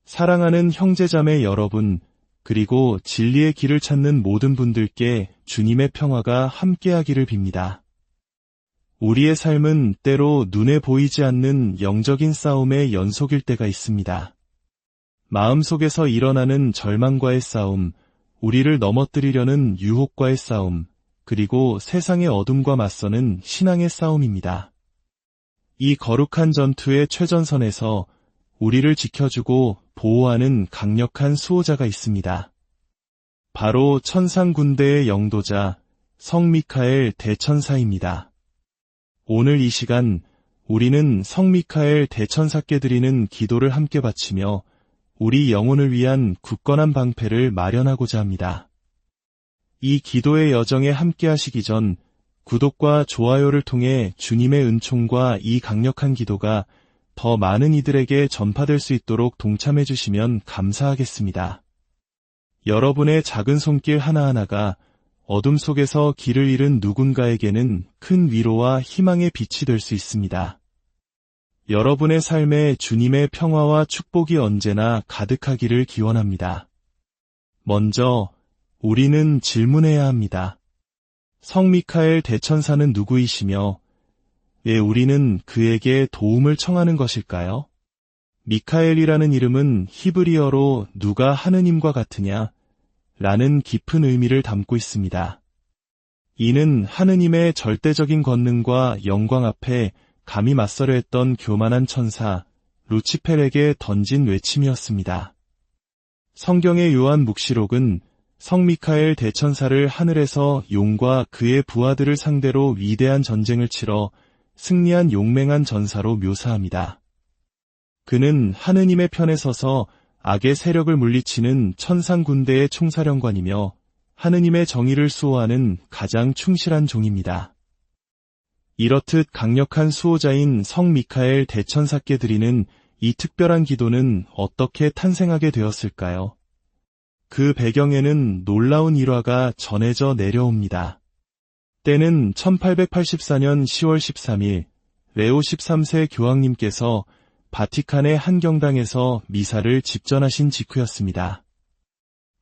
사랑하는 형제자매 여러분, 그리고 진리의 길을 찾는 모든 분들께 주님의 평화가 함께하기를 빕니다. 우리의 삶은 때로 눈에 보이지 않는 영적인 싸움의 연속일 때가 있습니다. 마음속에서 일어나는 절망과의 싸움, 우리를 넘어뜨리려는 유혹과의 싸움, 그리고 세상의 어둠과 맞서는 신앙의 싸움입니다. 이 거룩한 전투의 최전선에서 우리를 지켜주고 보호하는 강력한 수호자가 있습니다. 바로 천상 군대의 영도자 성 미카엘 대천사입니다. 오늘 이 시간 우리는 성 미카엘 대천사께 드리는 기도를 함께 바치며 우리 영혼을 위한 굳건한 방패를 마련하고자 합니다. 이 기도의 여정에 함께 하시기 전 구독과 좋아요를 통해 주님의 은총과 이 강력한 기도가 더 많은 이들에게 전파될 수 있도록 동참해 주시면 감사하겠습니다. 여러분의 작은 손길 하나하나가 어둠 속에서 길을 잃은 누군가에게는 큰 위로와 희망의 빛이 될 수 있습니다. 여러분의 삶에 주님의 평화와 축복이 언제나 가득하기를 기원합니다. 먼저 우리는 질문해야 합니다. 성 미카엘 대천사는 누구이시며 왜 우리는 그에게 도움을 청하는 것일까요? 미카엘이라는 이름은 히브리어로 누가 하느님과 같으냐? 라는 깊은 의미를 담고 있습니다. 이는 하느님의 절대적인 권능과 영광 앞에 감히 맞서려 했던 교만한 천사 루치펠에게 던진 외침이었습니다. 성경의 요한 묵시록은 성 미카엘 대천사를 하늘에서 용과 그의 부하들을 상대로 위대한 전쟁을 치러 승리한 용맹한 전사로 묘사합니다. 그는 하느님의 편에 서서 악의 세력을 물리치는 천상 군대의 총사령관이며 하느님의 정의를 수호하는 가장 충실한 종입니다. 이렇듯 강력한 수호자인 성 미카엘 대천사께 드리는 이 특별한 기도는 어떻게 탄생하게 되었을까요? 그 배경에는 놀라운 일화가 전해져 내려옵니다. 때는 1884년 10월 13일 레오 13세 교황님께서 바티칸의 한 경당에서 미사를 집전하신 직후였습니다.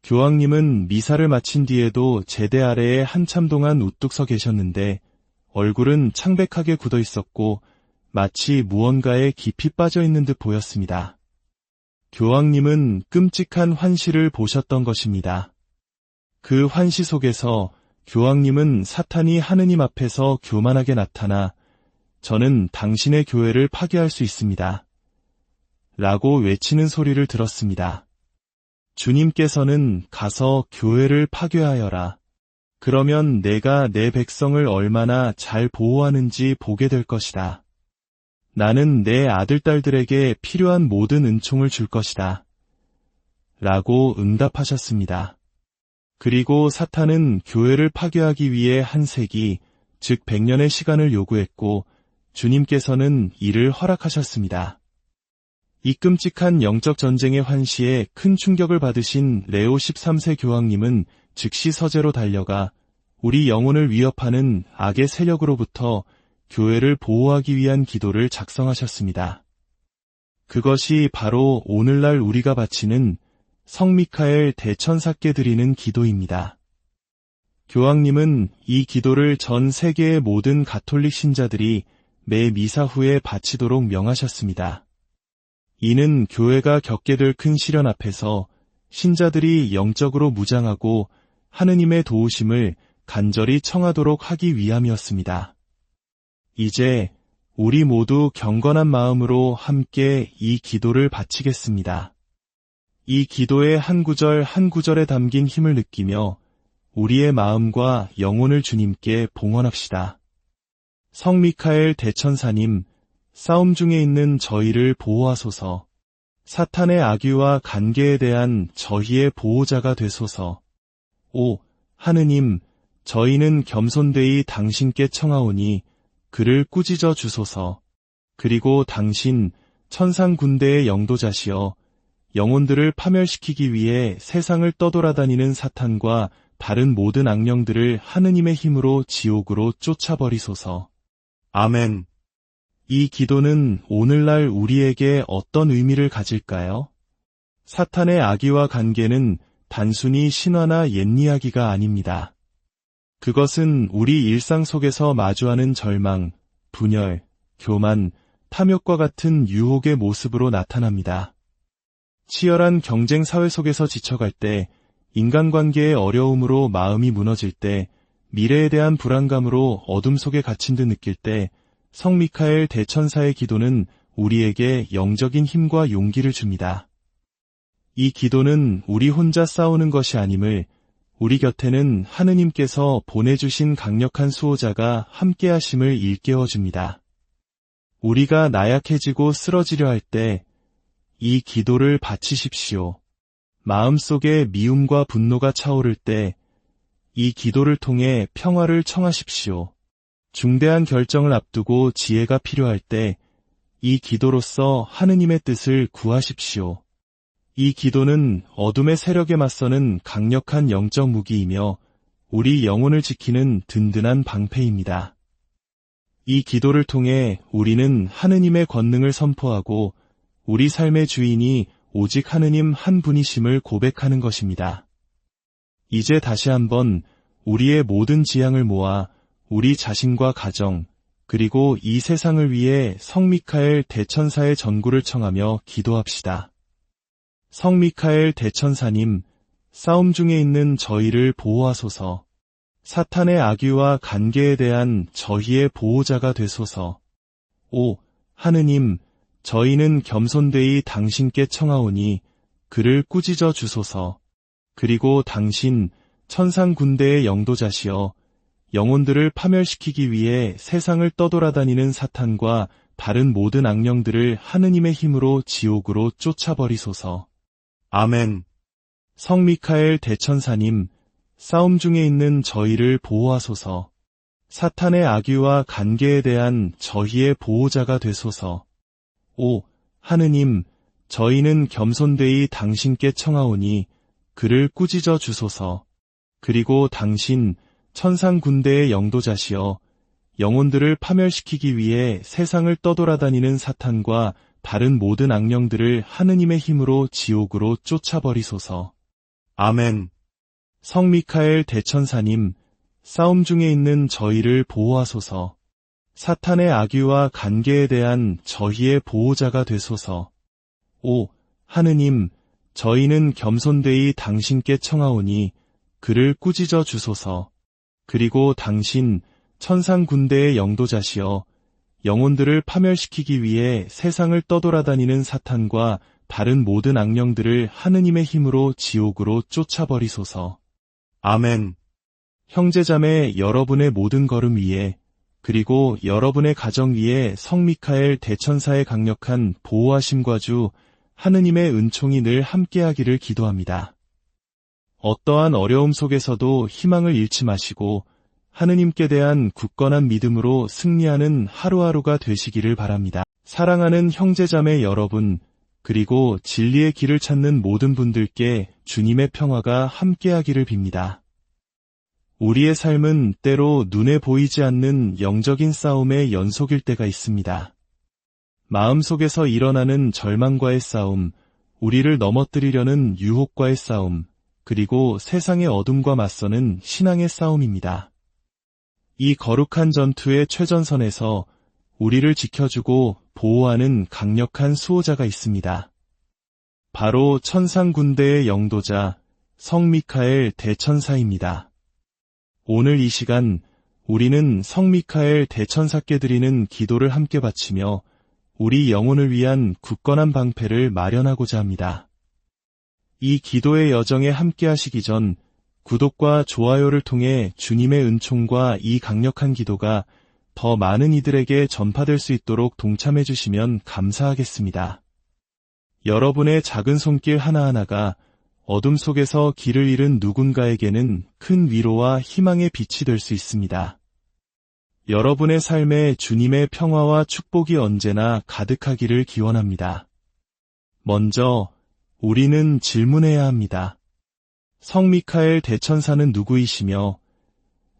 교황님은 미사를 마친 뒤에도 제대 아래에 한참 동안 우뚝 서 계셨는데 얼굴은 창백하게 굳어 있었고 마치 무언가에 깊이 빠져 있는 듯 보였습니다. 교황님은 끔찍한 환시를 보셨던 것입니다. 그 환시 속에서 교황님은 사탄이 하느님 앞에서 교만하게 나타나 저는 당신의 교회를 파괴할 수 있습니다. 라고 외치는 소리를 들었습니다. 주님께서는 가서 교회를 파괴하여라. 그러면 내가 내 백성을 얼마나 잘 보호하는지 보게 될 것이다. 나는 내 아들딸들에게 필요한 모든 은총을 줄 것이다. 라고 응답하셨습니다. 그리고 사탄은 교회를 파괴하기 위해 한 세기, 즉 100년의 시간을 요구했고 주님께서는 이를 허락하셨습니다. 이 끔찍한 영적 전쟁의 환시에 큰 충격을 받으신 레오 13세 교황님은 즉시 서재로 달려가 우리 영혼을 위협하는 악의 세력으로부터 교회를 보호하기 위한 기도를 작성하셨습니다. 그것이 바로 오늘날 우리가 바치는 성 미카엘 대천사께 드리는 기도입니다. 교황님은 이 기도를 전 세계의 모든 가톨릭 신자들이 매 미사 후에 바치도록 명하셨습니다. 이는 교회가 겪게 될 큰 시련 앞에서 신자들이 영적으로 무장하고 하느님의 도우심을 간절히 청하도록 하기 위함이었습니다. 이제 우리 모두 경건한 마음으로 함께 이 기도를 바치겠습니다. 이 기도의 한 구절 한 구절에 담긴 힘을 느끼며 우리의 마음과 영혼을 주님께 봉헌합시다. 성 미카엘 대천사님, 싸움 중에 있는 저희를 보호하소서. 사탄의 악의와 간계에 대한 저희의 보호자가 되소서. 오, 하느님, 저희는 겸손되이 당신께 청하오니 그를 꾸짖어 주소서. 그리고 당신 천상 군대의 영도자시여 영혼들을 파멸시키기 위해 세상을 떠돌아다니는 사탄과 다른 모든 악령들을 하느님의 힘으로 지옥으로 쫓아버리소서. 아멘. 이 기도는 오늘날 우리에게 어떤 의미를 가질까요? 사탄의 악의와 관계는 단순히 신화나 옛 이야기가 아닙니다. 그것은 우리 일상 속에서 마주하는 절망, 분열, 교만, 탐욕과 같은 유혹의 모습으로 나타납니다. 치열한 경쟁 사회 속에서 지쳐갈 때, 인간관계의 어려움으로 마음이 무너질 때, 미래에 대한 불안감으로 어둠 속에 갇힌 듯 느낄 때, 성 미카엘 대천사의 기도는 우리에게 영적인 힘과 용기를 줍니다. 이 기도는 우리 혼자 싸우는 것이 아님을, 우리 곁에는 하느님께서 보내주신 강력한 수호자가 함께하심을 일깨워줍니다. 우리가 나약해지고 쓰러지려 할 때 이 기도를 바치십시오. 마음속에 미움과 분노가 차오를 때 이 기도를 통해 평화를 청하십시오. 중대한 결정을 앞두고 지혜가 필요할 때 이 기도로서 하느님의 뜻을 구하십시오. 이 기도는 어둠의 세력에 맞서는 강력한 영적 무기이며 우리 영혼을 지키는 든든한 방패입니다. 이 기도를 통해 우리는 하느님의 권능을 선포하고 우리 삶의 주인이 오직 하느님 한 분이심을 고백하는 것입니다. 이제 다시 한번 우리의 모든 지향을 모아 우리 자신과 가정, 그리고 이 세상을 위해 성 미카엘 대천사의 전구를 청하며 기도합시다. 성 미카엘 대천사님, 싸움 중에 있는 저희를 보호하소서. 사탄의 악의와 관계에 대한 저희의 보호자가 되소서. 오, 하느님, 저희는 겸손되이 당신께 청하오니 그를 꾸짖어 주소서. 그리고 당신, 천상 군대의 영도자시여, 영혼들을 파멸시키기 위해 세상을 떠돌아다니는 사탄과 다른 모든 악령들을 하느님의 힘으로 지옥으로 쫓아버리소서. 아멘. 성 미카엘 대천사님, 싸움 중에 있는 저희를 보호하소서. 사탄의 악의와 관계에 대한 저희의 보호자가 되소서. 오, 하느님, 저희는 겸손되이 당신께 청하오니 그를 꾸짖어 주소서. 그리고 당신, 천상 군대의 영도자시여, 영혼들을 파멸시키기 위해 세상을 떠돌아다니는 사탄과 다른 모든 악령들을 하느님의 힘으로 지옥으로 쫓아버리소서. 아멘. 성 미카엘 대천사님, 싸움 중에 있는 저희를 보호하소서. 사탄의 악의와 관계에 대한 저희의 보호자가 되소서. 오, 하느님, 저희는 겸손되이 당신께 청하오니 그를 꾸짖어 주소서. 그리고 당신, 천상 군대의 영도자시여, 영혼들을 파멸시키기 위해 세상을 떠돌아다니는 사탄과 다른 모든 악령들을 하느님의 힘으로 지옥으로 쫓아버리소서. 아멘. 형제자매 여러분의 모든 걸음 위에, 그리고 여러분의 가정 위에 성 미카엘 대천사의 강력한 보호하심과 주 하느님의 은총이 늘 함께하기를 기도합니다. 어떠한 어려움 속에서도 희망을 잃지 마시고 하느님께 대한 굳건한 믿음으로 승리하는 하루하루가 되시기를 바랍니다. 사랑하는 형제자매 여러분, 그리고 진리의 길을 찾는 모든 분들께 주님의 평화가 함께하기를 빕니다. 우리의 삶은 때로 눈에 보이지 않는 영적인 싸움의 연속일 때가 있습니다. 마음속에서 일어나는 절망과의 싸움, 우리를 넘어뜨리려는 유혹과의 싸움, 그리고 세상의 어둠과 맞서는 신앙의 싸움입니다. 이 거룩한 전투의 최전선에서 우리를 지켜주고 보호하는 강력한 수호자가 있습니다. 바로 천상 군대의 영도자 성 미카엘 대천사입니다. 오늘 이 시간 우리는 성 미카엘 대천사께 드리는 기도를 함께 바치며 우리 영혼을 위한 굳건한 방패를 마련하고자 합니다. 이 기도의 여정에 함께 하시기 전 구독과 좋아요를 통해 주님의 은총과 이 강력한 기도가 더 많은 이들에게 전파될 수 있도록 동참해 주시면 감사하겠습니다. 여러분의 작은 손길 하나하나가 어둠 속에서 길을 잃은 누군가에게는 큰 위로와 희망의 빛이 될 수 있습니다. 여러분의 삶에 주님의 평화와 축복이 언제나 가득하기를 기원합니다. 먼저 우리는 질문해야 합니다. 성 미카엘 대천사는 누구이시며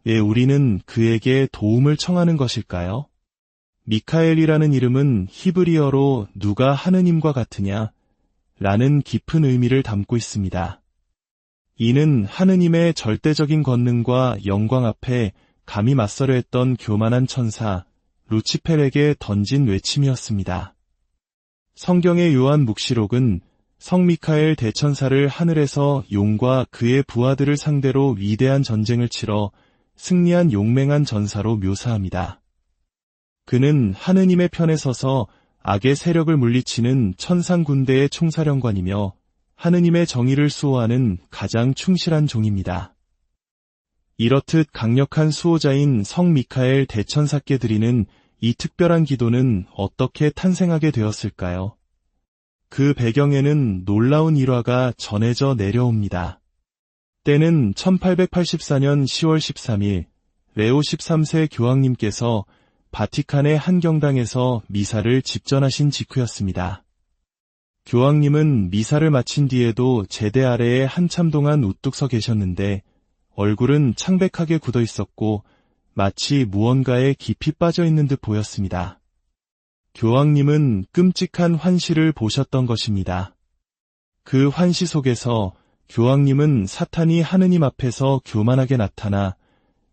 왜 우리는 그에게 도움을 청하는 것일까요? 미카엘이라는 이름은 히브리어로 누가 하느님과 같으냐, 라는 깊은 의미를 담고 있습니다. 이는 하느님의 절대적인 권능과 영광 앞에 감히 맞서려 했던 교만한 천사 루치펠에게 던진 외침이었습니다. 성경의 요한 묵시록은 성 미카엘 대천사를 하늘에서 용과 그의 부하들을 상대로 위대한 전쟁을 치러 승리한 용맹한 전사로 묘사합니다. 그는 하느님의 편에 서서 악의 세력을 물리치는 천상 군대의 총사령관이며 하느님의 정의를 수호하는 가장 충실한 종입니다. 이렇듯 강력한 수호자인 성 미카엘 대천사께 드리는 이 특별한 기도는 어떻게 탄생하게 되었을까요? 그 배경에는 놀라운 일화가 전해져 내려옵니다. 때는 1884년 10월 13일 레오 13세 교황님께서 바티칸의 한 경당에서 미사를 집전하신 직후였습니다. 교황님은 미사를 마친 뒤에도 제대 아래에 한참 동안 우뚝 서 계셨는데 얼굴은 창백하게 굳어 있었고 마치 무언가에 깊이 빠져 있는 듯 보였습니다. 교황님은 끔찍한 환시를 보셨던 것입니다. 그 환시 속에서 교황님은 사탄이 하느님 앞에서 교만하게 나타나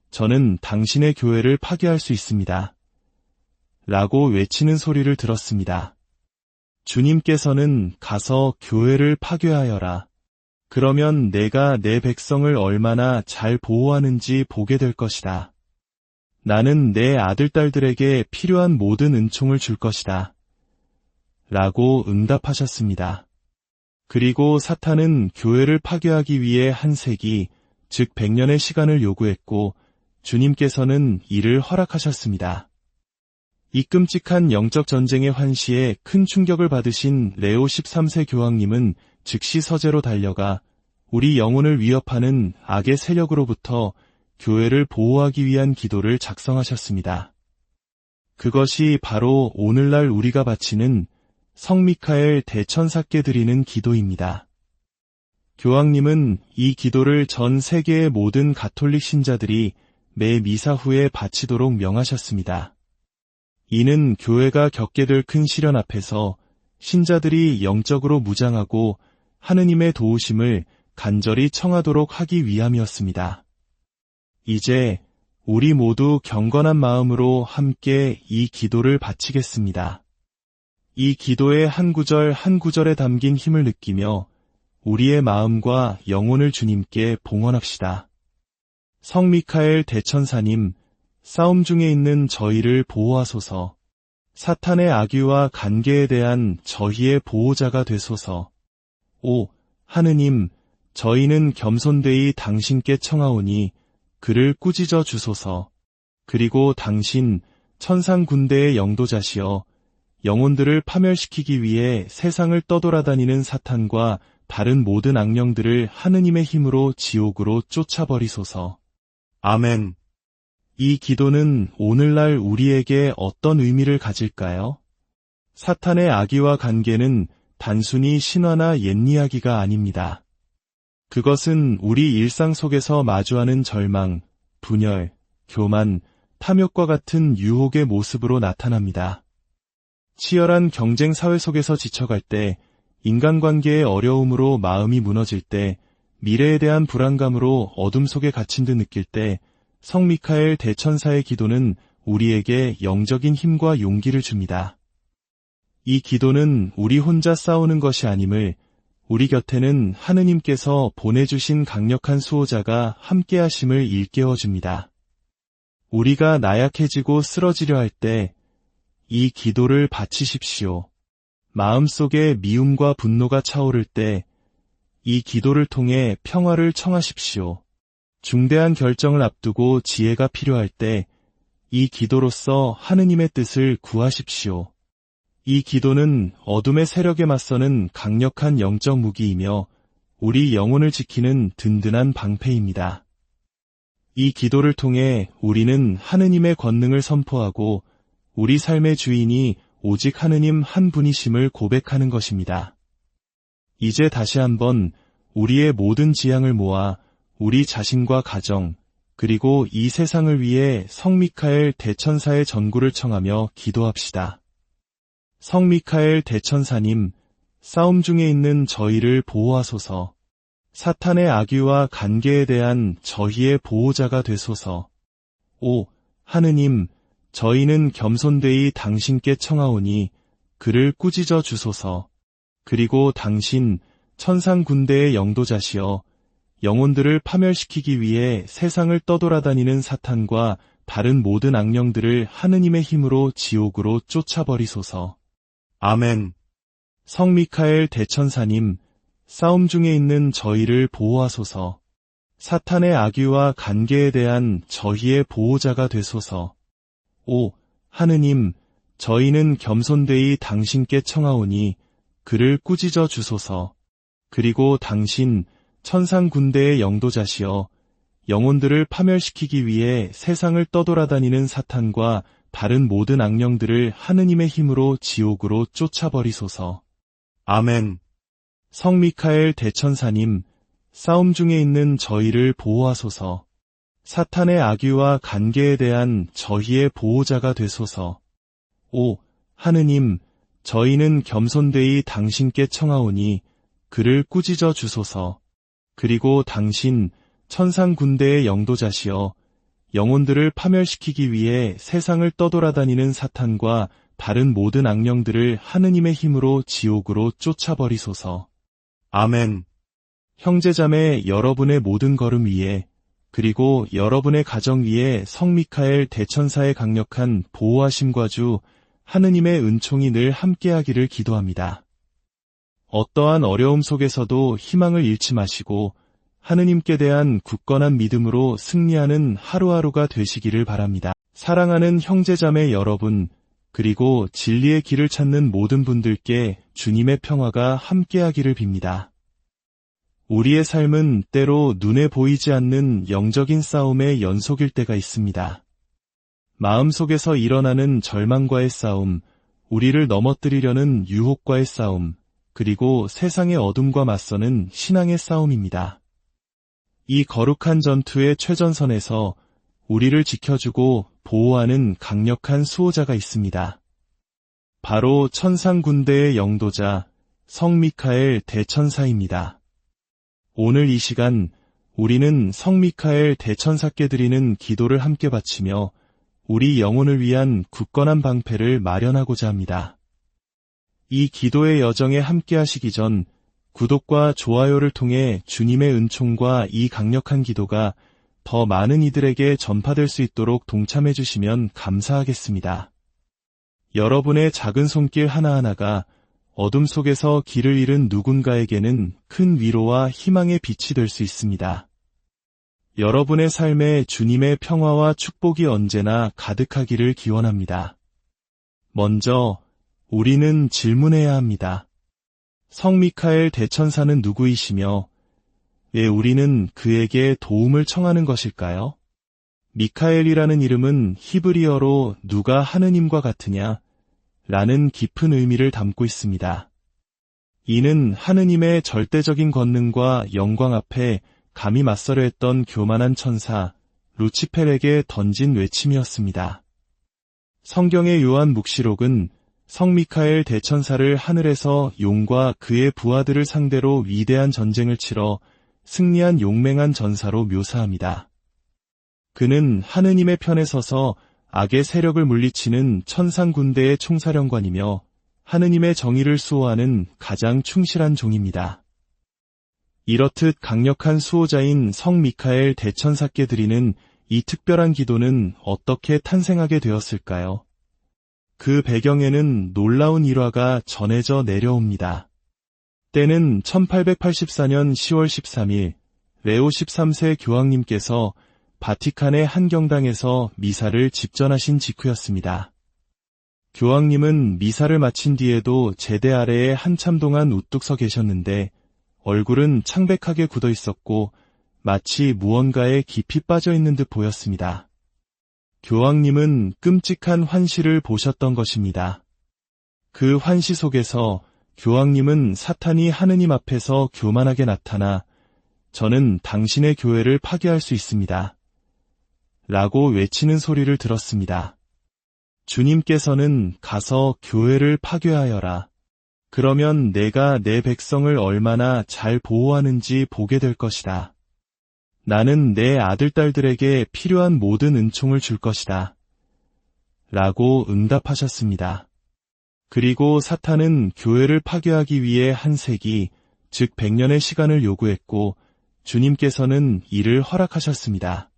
저는 당신의 교회를 파괴할 수 있습니다. 라고 외치는 소리를 들었습니다. 주님께서는 가서 교회를 파괴하여라. 그러면 내가 내 백성을 얼마나 잘 보호하는지 보게 될 것이다. 나는 내 아들딸들에게 필요한 모든 은총을 줄 것이다. 라고 응답하셨습니다. 그리고 사탄은 교회를 파괴하기 위해 한 세기, 즉 100년의 시간을 요구했고 주님께서는 이를 허락하셨습니다. 이 끔찍한 영적 전쟁의 환시에 큰 충격을 받으신 레오 13세 교황님은 즉시 서재로 달려가 우리 영혼을 위협하는 악의 세력으로부터 교회를 보호하기 위한 기도를 작성하셨습니다. 그것이 바로 오늘날 우리가 바치는 성 미카엘 대천사께 드리는 기도입니다. 교황님은 이 기도를 전 세계의 모든 가톨릭 신자들이 매 미사 후에 바치도록 명하셨습니다. 이는 교회가 겪게 될 큰 시련 앞에서 신자들이 영적으로 무장하고 하느님의 도우심을 간절히 청하도록 하기 위함이었습니다. 이제 우리 모두 경건한 마음으로 함께 이 기도를 바치겠습니다. 이 기도의 한 구절 한 구절에 담긴 힘을 느끼며 우리의 마음과 영혼을 주님께 봉헌합시다. 성 미카엘 대천사님, 싸움 중에 있는 저희를 보호하소서. 사탄의 악의와 간계에 대한 저희의 보호자가 되소서. 오, 하느님, 저희는 겸손되이 당신께 청하오니 그를 꾸짖어 주소서. 그리고 당신 천상 군대의 영도자시여 영혼들을 파멸시키기 위해 세상을 떠돌아다니는 사탄과 다른 모든 악령들을 하느님의 힘으로 지옥으로 쫓아버리소서. 아멘. 이 기도는 오늘날 우리에게 어떤 의미를 가질까요? 사탄의 악의와 간계는 단순히 신화나 옛 이야기가 아닙니다. 그것은 우리 일상 속에서 마주하는 절망, 분열, 교만, 탐욕과 같은 유혹의 모습으로 나타납니다. 치열한 경쟁 사회 속에서 지쳐갈 때, 인간관계의 어려움으로 마음이 무너질 때, 미래에 대한 불안감으로 어둠 속에 갇힌 듯 느낄 때, 성 미카엘 대천사의 기도는 우리에게 영적인 힘과 용기를 줍니다. 이 기도는 우리 혼자 싸우는 것이 아님을 우리 곁에는 하느님께서 보내주신 강력한 수호자가 함께하심을 일깨워줍니다. 우리가 나약해지고 쓰러지려 할 때 이 기도를 바치십시오. 마음속에 미움과 분노가 차오를 때 이 기도를 통해 평화를 청하십시오. 중대한 결정을 앞두고 지혜가 필요할 때 이 기도로써 하느님의 뜻을 구하십시오. 이 기도는 어둠의 세력에 맞서는 강력한 영적 무기이며 우리 영혼을 지키는 든든한 방패입니다. 이 기도를 통해 우리는 하느님의 권능을 선포하고 우리 삶의 주인이 오직 하느님 한 분이심을 고백하는 것입니다. 이제 다시 한번 우리의 모든 지향을 모아 우리 자신과 가정, 그리고 이 세상을 위해 성 미카엘 대천사의 전구를 청하며 기도합시다. 성 미카엘 대천사님, 싸움 중에 있는 저희를 보호하소서. 사탄의 악의와 관계에 대한 저희의 보호자가 되소서. 오 하느님, 저희는 겸손되이 당신께 청하오니 그를 꾸짖어 주소서. 그리고 당신 천상 군대의 영도자시여 영혼들을 파멸시키기 위해 세상을 떠돌아다니는 사탄과 다른 모든 악령들을 하느님의 힘으로 지옥으로 쫓아버리소서. 아멘. 성 미카엘 대천사님, 싸움 중에 있는 저희를 보호하소서. 사탄의 악의와 관계에 대한 저희의 보호자가 되소서. 오 하느님, 저희는 겸손되이 당신께 청하오니 그를 꾸짖어 주소서. 그리고 당신 천상 군대의 영도자시여 영혼들을 파멸시키기 위해 세상을 떠돌아다니는 사탄과 다른 모든 악령들을 하느님의 힘으로 지옥으로 쫓아버리소서. 아멘. 성 미카엘 대천사님, 싸움 중에 있는 저희를 보호하소서. 사탄의 악의와 관계에 대한 저희의 보호자가 되소서. 오 하느님, 저희는 겸손되이 당신께 청하오니 그를 꾸짖어 주소서. 그리고 당신 천상 군대의 영도자시여 영혼들을 파멸시키기 위해 세상을 떠돌아다니는 사탄과 다른 모든 악령들을 하느님의 힘으로 지옥으로 쫓아버리소서. 아멘. 형제자매 여러분의 모든 걸음 위에 그리고 여러분의 가정 위에 성 미카엘 대천사의 강력한 보호하심과 주 하느님의 은총이 늘 함께하기를 기도합니다. 어떠한 어려움 속에서도 희망을 잃지 마시고 하느님께 대한 굳건한 믿음으로 승리하는 하루하루가 되시기를 바랍니다. 사랑하는 형제자매 여러분, 그리고 진리의 길을 찾는 모든 분들께 주님의 평화가 함께하기를 빕니다. 우리의 삶은 때로 눈에 보이지 않는 영적인 싸움의 연속일 때가 있습니다. 마음속에서 일어나는 절망과의 싸움, 우리를 넘어뜨리려는 유혹과의 싸움, 그리고 세상의 어둠과 맞서는 신앙의 싸움입니다. 이 거룩한 전투의 최전선에서 우리를 지켜주고 보호하는 강력한 수호자가 있습니다. 바로 천상 군대의 영도자 성 미카엘 대천사입니다. 오늘 이 시간 우리는 성 미카엘 대천사께 드리는 기도를 함께 바치며 우리 영혼을 위한 굳건한 방패를 마련하고자 합니다. 이 기도의 여정에 함께 하시기 전 구독과 좋아요를 통해 주님의 은총과 이 강력한 기도가 더 많은 이들에게 전파될 수 있도록 동참해 주시면 감사하겠습니다. 여러분의 작은 손길 하나하나가 어둠 속에서 길을 잃은 누군가에게는 큰 위로와 희망의 빛이 될 수 있습니다. 여러분의 삶에 주님의 평화와 축복이 언제나 가득하기를 기원합니다. 먼저 우리는 질문해야 합니다. 성 미카엘 대천사는 누구이시며 왜 우리는 그에게 도움을 청하는 것일까요? 미카엘이라는 이름은 히브리어로 누가 하느님과 같으냐 라는 깊은 의미를 담고 있습니다. 이는 하느님의 절대적인 권능과 영광 앞에 감히 맞서려 했던 교만한 천사 루치펠에게 던진 외침이었습니다. 성경의 요한 묵시록은 성 미카엘 대천사를 하늘에서 용과 그의 부하들을 상대로 위대한 전쟁을 치러 승리한 용맹한 전사로 묘사합니다. 그는 하느님의 편에 서서 악의 세력을 물리치는 천상 군대의 총사령관이며 하느님의 정의를 수호하는 가장 충실한 종입니다. 이렇듯 강력한 수호자인 성 미카엘 대천사께 드리는 이 특별한 기도는 어떻게 탄생하게 되었을까요? 그 배경에는 놀라운 일화가 전해져 내려옵니다. 때는 1884년 10월 13일 레오 13세 교황님께서 바티칸의 한 경당에서 미사를 집전하신 직후였습니다. 교황님은 미사를 마친 뒤에도 제대 아래에 한참 동안 우뚝 서 계셨는데 얼굴은 창백하게 굳어 있었고 마치 무언가에 깊이 빠져 있는 듯 보였습니다. 교황님은 끔찍한 환시를 보셨던 것입니다. 그 환시 속에서 교황님은 사탄이 하느님 앞에서 교만하게 나타나 저는 당신의 교회를 파괴할 수 있습니다. 라고 외치는 소리를 들었습니다. 주님께서는 가서 교회를 파괴하여라. 그러면 내가 내 백성을 얼마나 잘 보호하는지 보게 될 것이다. 나는 내 아들딸들에게 필요한 모든 은총을 줄 것이다. 라고 응답하셨습니다. 그리고 사탄은 교회를 파괴하기 위해 한 세기, 즉 100년의 시간을 요구했고 주님께서는 이를 허락하셨습니다.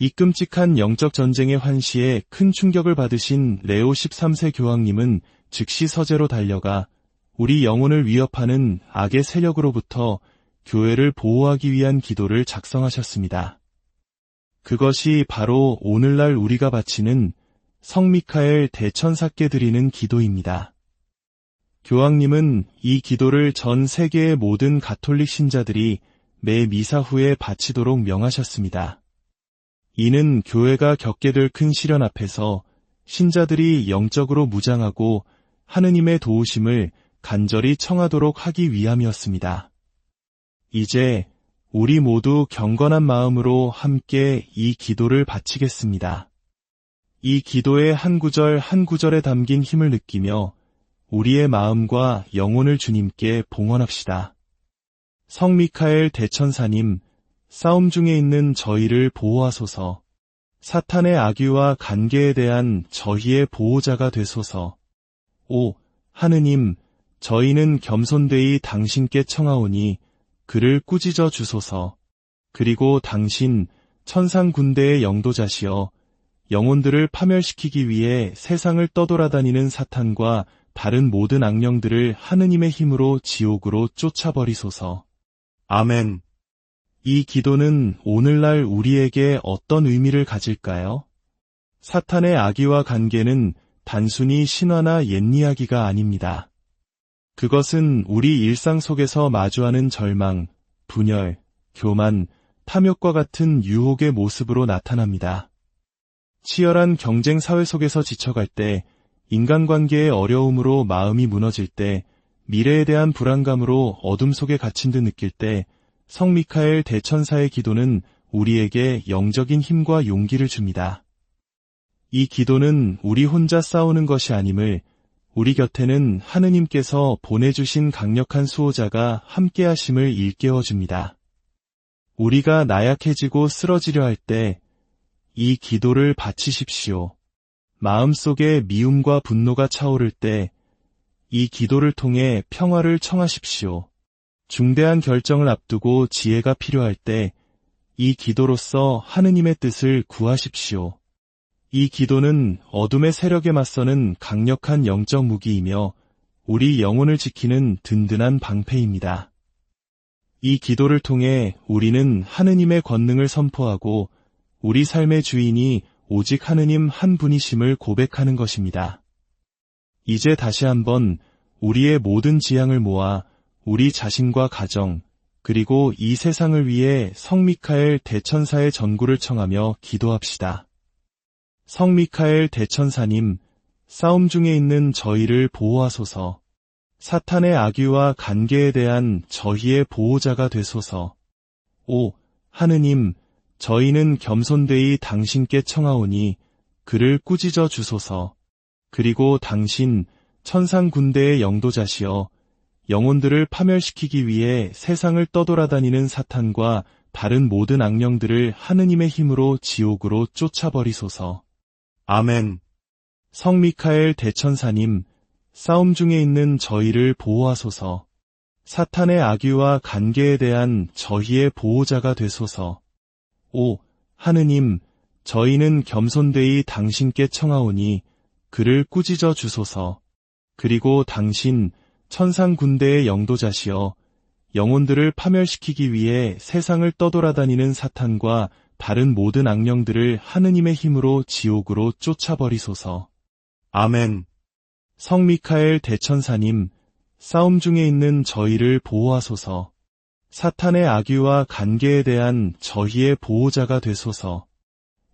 이 끔찍한 영적 전쟁의 환시에 큰 충격을 받으신 레오 13세 교황님은 즉시 서재로 달려가 우리 영혼을 위협하는 악의 세력으로부터 교회를 보호하기 위한 기도를 작성하셨습니다. 그것이 바로 오늘날 우리가 바치는 성 미카엘 대천사께 드리는 기도입니다. 교황님은 이 기도를 전 세계의 모든 가톨릭 신자들이 매 미사 후에 바치도록 명하셨습니다. 이는 교회가 겪게 될 큰 시련 앞에서 신자들이 영적으로 무장하고 하느님의 도우심을 간절히 청하도록 하기 위함이었습니다. 이제 우리 모두 경건한 마음으로 함께 이 기도를 바치겠습니다. 이 기도의 한 구절 한 구절에 담긴 힘을 느끼며 우리의 마음과 영혼을 주님께 봉헌합시다. 성 미카엘 대천사님, 싸움 중에 있는 저희를 보호하소서. 사탄의 악유와 간계에 대한 저희의 보호자가 되소서. 오, 하느님, 저희는 겸손되이 당신께 청하오니 그를 꾸짖어 주소서. 그리고 당신 천상 군대의 영도자시여 영혼들을 파멸시키기 위해 세상을 떠돌아다니는 사탄과 다른 모든 악령들을 하느님의 힘으로 지옥으로 쫓아버리소서. 아멘. 이 기도는 오늘날 우리에게 어떤 의미를 가질까요? 사탄의 악의와 관계는 단순히 신화나 옛이야기가 아닙니다. 그것은 우리 일상 속에서 마주하는 절망, 분열, 교만, 탐욕과 같은 유혹의 모습으로 나타납니다. 치열한 경쟁 사회 속에서 지쳐갈 때, 인간관계의 어려움으로 마음이 무너질 때, 미래에 대한 불안감으로 어둠 속에 갇힌 듯 느낄 때, 성 미카엘 대천사의 기도는 우리에게 영적인 힘과 용기를 줍니다. 이 기도는 우리 혼자 싸우는 것이 아님을 우리 곁에는 하느님께서 보내주신 강력한 수호자가 함께하심을 일깨워줍니다. 우리가 나약해지고 쓰러지려 할 때 이 기도를 바치십시오. 마음속에 미움과 분노가 차오를 때 이 기도를 통해 평화를 청하십시오. 중대한 결정을 앞두고 지혜가 필요할 때 이 기도로써 하느님의 뜻을 구하십시오. 이 기도는 어둠의 세력에 맞서는 강력한 영적 무기이며 우리 영혼을 지키는 든든한 방패입니다. 이 기도를 통해 우리는 하느님의 권능을 선포하고 우리 삶의 주인이 오직 하느님 한 분이심을 고백하는 것입니다. 이제 다시 한번 우리의 모든 지향을 모아 우리 자신과 가정, 그리고 이 세상을 위해 성 미카엘 대천사의 전구를 청하며 기도합시다. 성 미카엘 대천사님, 싸움 중에 있는 저희를 보호하소서. 사탄의 악유와 간계에 대한 저희의 보호자가 되소서. 오, 하느님, 저희는 겸손되이 당신께 청하오니 그를 꾸짖어 주소서. 그리고 당신 천상 군대의 영도자시여 영혼들을 파멸시키기 위해 세상을 떠돌아다니는 사탄과 다른 모든 악령들을 하느님의 힘으로 지옥으로 쫓아버리소서. 아멘. 성 미카엘 대천사님, 싸움 중에 있는 저희를 보호하소서. 사탄의 악유와 간계에 대한 저희의 보호자가 되소서. 오, 하느님, 저희는 겸손되이 당신께 청하오니 그를 꾸짖어 주소서. 그리고 당신 천상 군대의 영도자시여 영혼들을 파멸시키기 위해 세상을 떠돌아다니는 사탄과 다른 모든 악령들을 하느님의 힘으로 지옥으로 쫓아버리소서. 아멘. 성 미카엘 대천사님, 싸움 중에 있는 저희를 보호하소서. 사탄의 악유와 간계에 대한 저희의 보호자가 되소서.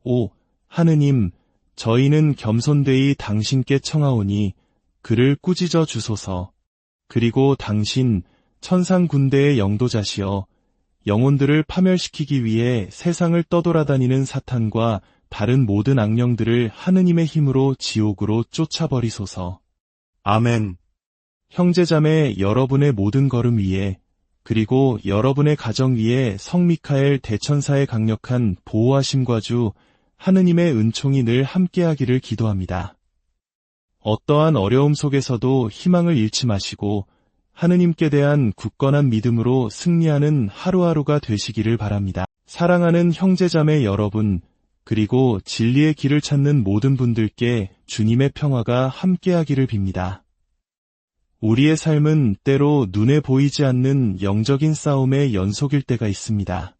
오, 하느님, 저희는 겸손되이 당신께 청하오니 그를 꾸짖어 주소서. 그리고 당신 천상 군대의 영도자시여 영혼들을 파멸시키기 위해 세상을 떠돌아다니는 사탄과 다른 모든 악령들을 하느님의 힘으로 지옥으로 쫓아버리소서. 아멘. 형제자매 여러분의 모든 걸음 위에 그리고 여러분의 가정 위에 성 미카엘 대천사의 강력한 보호하심과 주 하느님의 은총이 늘 함께하기를 기도합니다. 어떠한 어려움 속에서도 희망을 잃지 마시고 하느님께 대한 굳건한 믿음으로 승리하는 하루하루가 되시기를 바랍니다. 사랑하는 형제자매 여러분, 그리고 진리의 길을 찾는 모든 분들께 주님의 평화가 함께하기를 빕니다. 우리의 삶은 때로 눈에 보이지 않는 영적인 싸움의 연속일 때가 있습니다.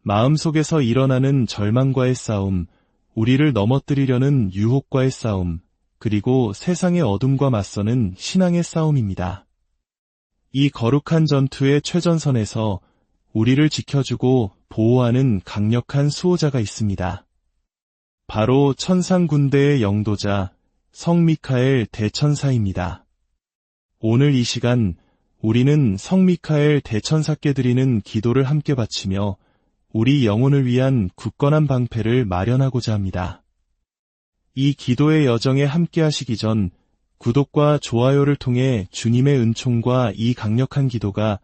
마음속에서 일어나는 절망과의 싸움, 우리를 넘어뜨리려는 유혹과의 싸움, 그리고 세상의 어둠과 맞서는 신앙의 싸움입니다. 이 거룩한 전투의 최전선에서 우리를 지켜주고 보호하는 강력한 수호자가 있습니다. 바로 천상군대의 영도자 성 미카엘 대천사입니다. 오늘 이 시간 우리는 성 미카엘 대천사께 드리는 기도를 함께 바치며 우리 영혼을 위한 굳건한 방패를 마련하고자 합니다. 이 기도의 여정에 함께 하시기 전 구독과 좋아요를 통해 주님의 은총과 이 강력한 기도가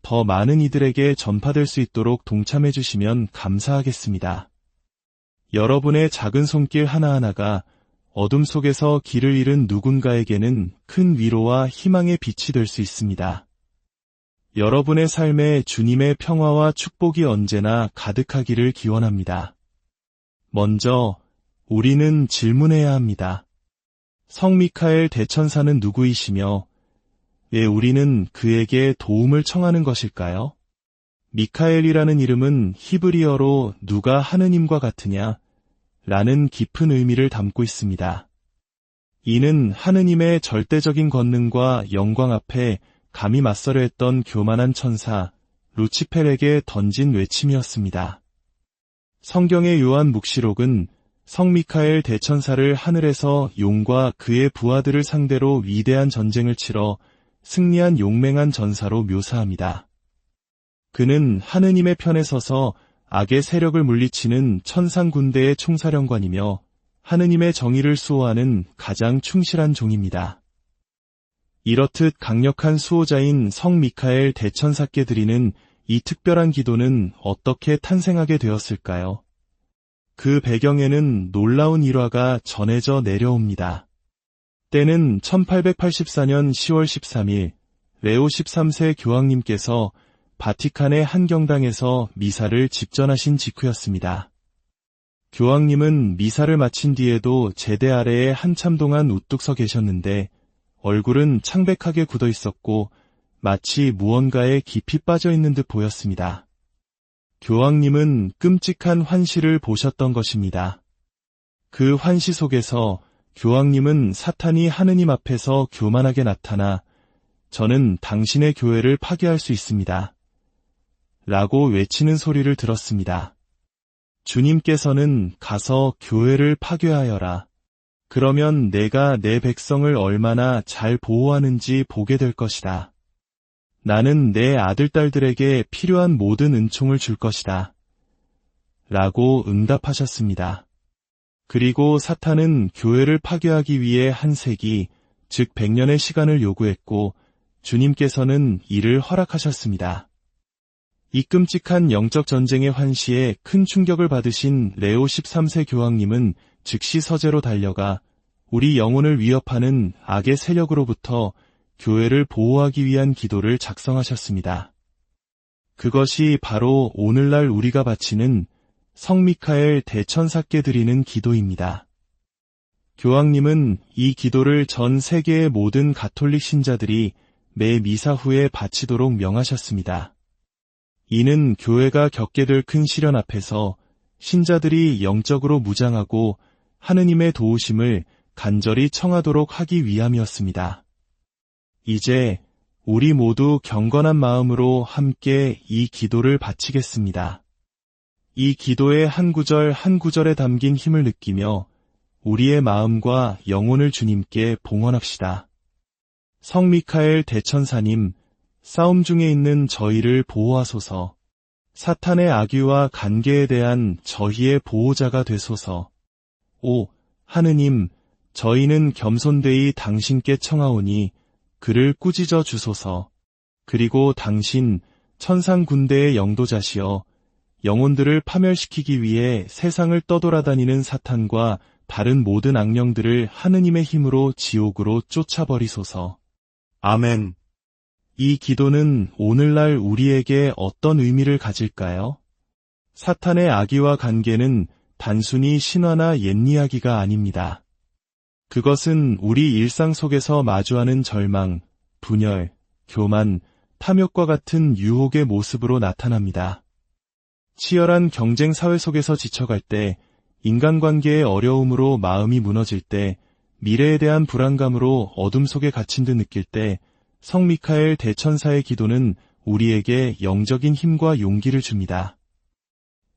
더 많은 이들에게 전파될 수 있도록 동참해 주시면 감사하겠습니다. 여러분의 작은 손길 하나하나가 어둠 속에서 길을 잃은 누군가에게는 큰 위로와 희망의 빛이 될 수 있습니다. 여러분의 삶에 주님의 평화와 축복이 언제나 가득하기를 기원합니다. 먼저 우리는 질문해야 합니다. 성 미카엘 대천사는 누구이시며 왜 우리는 그에게 도움을 청하는 것일까요? 미카엘이라는 이름은 히브리어로 누가 하느님과 같으냐? 라는 깊은 의미를 담고 있습니다. 이는 하느님의 절대적인 권능과 영광 앞에 감히 맞서려 했던 교만한 천사 루치펠에게 던진 외침이었습니다. 성경의 요한 묵시록은 성 미카엘 대천사를 하늘에서 용과 그의 부하들을 상대로 위대한 전쟁을 치러 승리한 용맹한 전사로 묘사합니다. 그는 하느님의 편에 서서 악의 세력을 물리치는 천상 군대의 총사령관이며 하느님의 정의를 수호하는 가장 충실한 종입니다. 이렇듯 강력한 수호자인 성 미카엘 대천사께 드리는 이 특별한 기도는 어떻게 탄생하게 되었을까요? 그 배경에는 놀라운 일화가 전해져 내려옵니다. 때는 1884년 10월 13일 레오 13세 교황님께서 바티칸의 한 경당에서 미사를 집전하신 직후였습니다. 교황님은 미사를 마친 뒤에도 제대 아래에 한참 동안 우뚝 서 계셨는데 얼굴은 창백하게 굳어 있었고 마치 무언가에 깊이 빠져 있는 듯 보였습니다. 교황님은 끔찍한 환시를 보셨던 것입니다. 그 환시 속에서 교황님은 사탄이 하느님 앞에서 교만하게 나타나 저는 당신의 교회를 파괴할 수 있습니다. 라고 외치는 소리를 들었습니다. 주님께서는 가서 교회를 파괴하여라. 그러면 내가 내 백성을 얼마나 잘 보호하는지 보게 될 것이다. 나는 내 아들딸들에게 필요한 모든 은총을 줄 것이다. 라고 응답하셨습니다. 그리고 사탄은 교회를 파괴하기 위해 한 세기, 즉 100년의 시간을 요구했고 주님께서는 이를 허락하셨습니다. 이 끔찍한 영적 전쟁의 환시에 큰 충격을 받으신 레오 13세 교황님은 즉시 서재로 달려가 우리 영혼을 위협하는 악의 세력으로부터 교회를 보호하기 위한 기도를 작성하셨습니다. 그것이 바로 오늘날 우리가 바치는 성 미카엘 대천사께 드리는 기도입니다. 교황님은 이 기도를 전 세계의 모든 가톨릭 신자들이 매 미사 후에 바치도록 명하셨습니다. 이는 교회가 겪게 될 큰 시련 앞에서 신자들이 영적으로 무장하고 하느님의 도우심을 간절히 청하도록 하기 위함이었습니다. 이제 우리 모두 경건한 마음으로 함께 이 기도를 바치겠습니다. 이 기도의 한 구절 한 구절에 담긴 힘을 느끼며 우리의 마음과 영혼을 주님께 봉헌합시다. 성 미카엘 대천사님, 싸움 중에 있는 저희를 보호하소서. 사탄의 악유와 간계에 대한 저희의 보호자가 되소서. 오, 하느님, 저희는 겸손되이 당신께 청하오니 그를 꾸짖어 주소서. 그리고 당신 천상 군대의 영도자시여 영혼들을 파멸시키기 위해 세상을 떠돌아다니는 사탄과 다른 모든 악령들을 하느님의 힘으로 지옥으로 쫓아버리소서. 아멘. 이 기도는 오늘날 우리에게 어떤 의미를 가질까요? 사탄의 악의와 관계는 단순히 신화나 옛이야기가 아닙니다. 그것은 우리 일상 속에서 마주하는 절망, 분열, 교만, 탐욕과 같은 유혹의 모습으로 나타납니다. 치열한 경쟁 사회 속에서 지쳐갈 때, 인간관계의 어려움으로 마음이 무너질 때, 미래에 대한 불안감으로 어둠 속에 갇힌 듯 느낄 때, 성 미카엘 대천사의 기도는 우리에게 영적인 힘과 용기를 줍니다.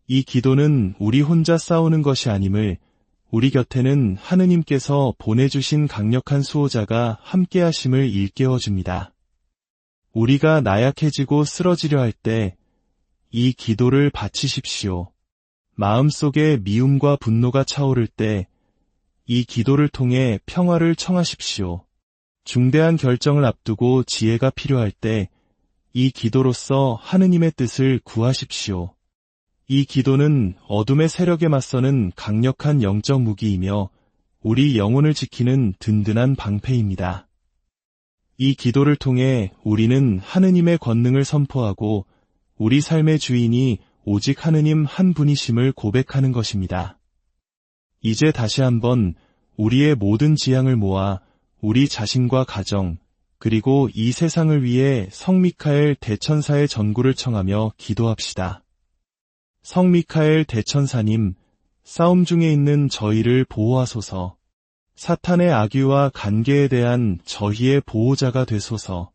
이 기도는 우리 혼자 싸우는 것이 아님을 우리 곁에는 하느님께서 보내주신 강력한 수호자가 함께하심을 일깨워줍니다. 우리가 나약해지고 쓰러지려 할 때 이 기도를 바치십시오. 마음속에 미움과 분노가 차오를 때 이 기도를 통해 평화를 청하십시오. 중대한 결정을 앞두고 지혜가 필요할 때 이 기도로서 하느님의 뜻을 구하십시오. 이 기도는 어둠의 세력에 맞서는 강력한 영적 무기이며 우리 영혼을 지키는 든든한 방패입니다. 이 기도를 통해 우리는 하느님의 권능을 선포하고 우리 삶의 주인이 오직 하느님 한 분이심을 고백하는 것입니다. 이제 다시 한번 우리의 모든 지향을 모아 우리 자신과 가정, 그리고 이 세상을 위해 성 미카엘 대천사의 전구를 청하며 기도합시다. 성 미카엘 대천사님, 싸움 중에 있는 저희를 보호하소서. 사탄의 악의와 관계에 대한 저희의 보호자가 되소서.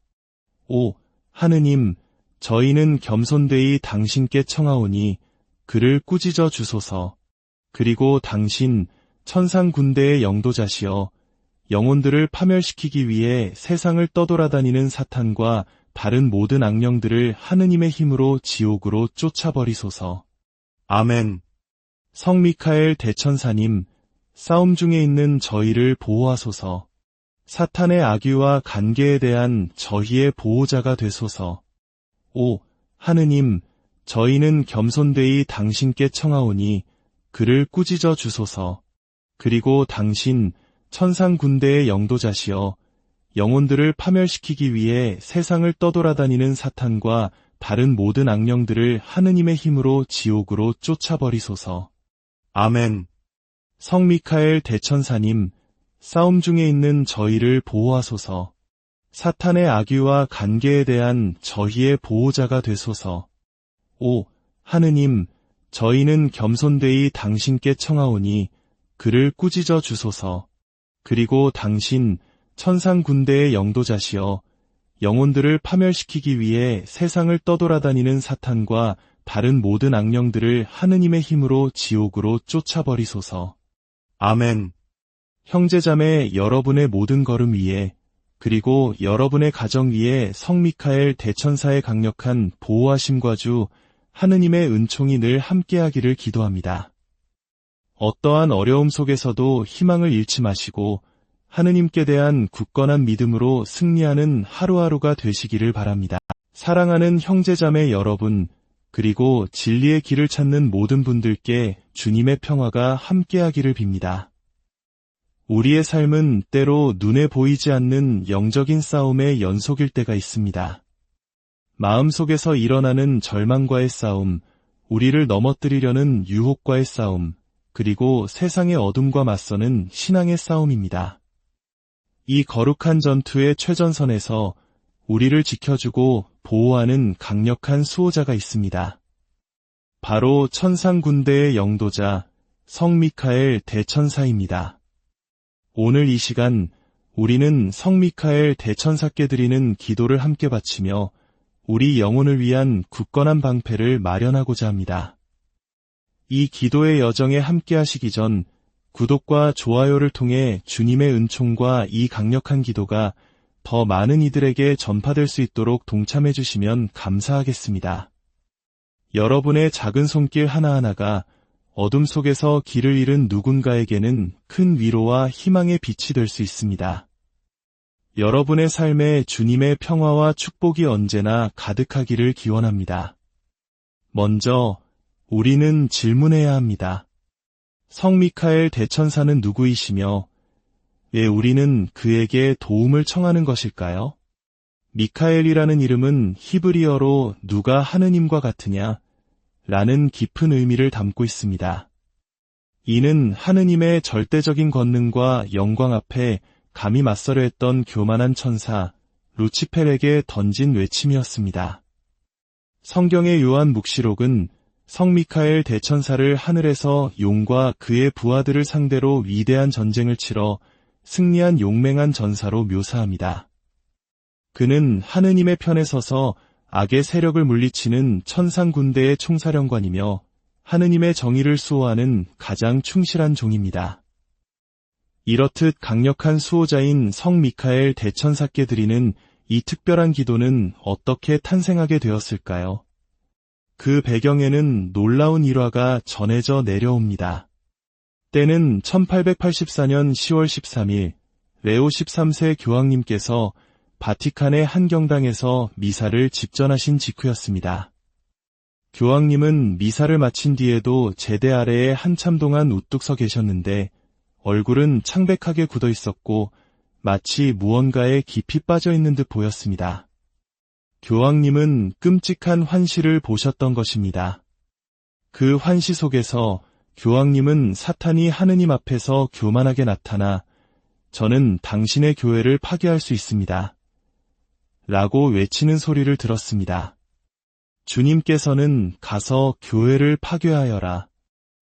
오, 하느님, 저희는 겸손되이 당신께 청하오니 그를 꾸짖어 주소서. 그리고 당신 천상 군대의 영도자시여 영혼들을 파멸시키기 위해 세상을 떠돌아다니는 사탄과 다른 모든 악령들을 하느님의 힘으로 지옥으로 쫓아버리소서. 아멘. 성 미카엘 대천사님, 싸움 중에 있는 저희를 보호하소서. 사탄의 악의와 관계에 대한 저희의 보호자가 되소서. 오, 하느님, 저희는 겸손되이 당신께 청하오니 그를 꾸짖어 주소서. 그리고 당신 천상 군대의 영도자시여 영혼들을 파멸시키기 위해 세상을 떠돌아다니는 사탄과 다른 모든 악령들을 하느님의 힘으로 지옥으로 쫓아버리소서. 아멘. 성 미카엘 대천사님, 싸움 중에 있는 저희를 보호하소서. 사탄의 악의와 관계에 대한 저희의 보호자가 되소서. 오, 하느님, 저희는 겸손되이 당신께 청하오니 그를 꾸짖어 주소서. 그리고 당신 천상 군대의 영도자시여 영혼들을 파멸시키기 위해 세상을 떠돌아다니는 사탄과 다른 모든 악령들을 하느님의 힘으로 지옥으로 쫓아버리소서. 아멘. 형제자매 여러분의 모든 걸음 위에 그리고 여러분의 가정 위에 성 미카엘 대천사의 강력한 보호하심과 주 하느님의 은총이 늘 함께하기를 기도합니다. 어떠한 어려움 속에서도 희망을 잃지 마시고 하느님께 대한 굳건한 믿음으로 승리하는 하루하루가 되시기를 바랍니다. 사랑하는 형제자매 여러분, 그리고 진리의 길을 찾는 모든 분들께 주님의 평화가 함께하기를 빕니다. 우리의 삶은 때로 눈에 보이지 않는 영적인 싸움의 연속일 때가 있습니다. 마음속에서 일어나는 절망과의 싸움, 우리를 넘어뜨리려는 유혹과의 싸움, 그리고 세상의 어둠과 맞서는 신앙의 싸움입니다. 이 거룩한 전투의 최전선에서 우리를 지켜주고 보호하는 강력한 수호자가 있습니다. 바로 천상 군대의 영도자 성 미카엘 대천사입니다. 오늘 이 시간 우리는 성 미카엘 대천사께 드리는 기도를 함께 바치며 우리 영혼을 위한 굳건한 방패를 마련하고자 합니다. 이 기도의 여정에 함께 하시기 전 구독과 좋아요를 통해 주님의 은총과 이 강력한 기도가 더 많은 이들에게 전파될 수 있도록 동참해 주시면 감사하겠습니다. 여러분의 작은 손길 하나하나가 어둠 속에서 길을 잃은 누군가에게는 큰 위로와 희망의 빛이 될 수 있습니다. 여러분의 삶에 주님의 평화와 축복이 언제나 가득하기를 기원합니다. 먼저 우리는 질문해야 합니다. 성 미카엘 대천사는 누구이시며 왜 우리는 그에게 도움을 청하는 것일까요? 미카엘이라는 이름은 히브리어로 누가 하느님과 같으냐 라는 깊은 의미를 담고 있습니다. 이는 하느님의 절대적인 권능과 영광 앞에 감히 맞서려 했던 교만한 천사 루치펠에게 던진 외침이었습니다. 성경의 요한 묵시록은 성 미카엘 대천사를 하늘에서 용과 그의 부하들을 상대로 위대한 전쟁을 치러 승리한 용맹한 전사로 묘사합니다. 그는 하느님의 편에 서서 악의 세력을 물리치는 천상 군대의 총사령관이며 하느님의 정의를 수호하는 가장 충실한 종입니다. 이렇듯 강력한 수호자인 성 미카엘 대천사께 드리는 이 특별한 기도는 어떻게 탄생하게 되었을까요? 그 배경에는 놀라운 일화가 전해져 내려옵니다. 때는 1884년 10월 13일 레오 13세 교황님께서 바티칸의 한 경당에서 미사를 집전하신 직후였습니다. 교황님은 미사를 마친 뒤에도 제대 아래에 한참 동안 우뚝 서 계셨는데 얼굴은 창백하게 굳어 있었고 마치 무언가에 깊이 빠져 있는 듯 보였습니다. 교황님은 끔찍한 환시를 보셨던 것입니다. 그 환시 속에서 교황님은 사탄이 하느님 앞에서 교만하게 나타나 저는 당신의 교회를 파괴할 수 있습니다. 라고 외치는 소리를 들었습니다. 주님께서는 가서 교회를 파괴하여라.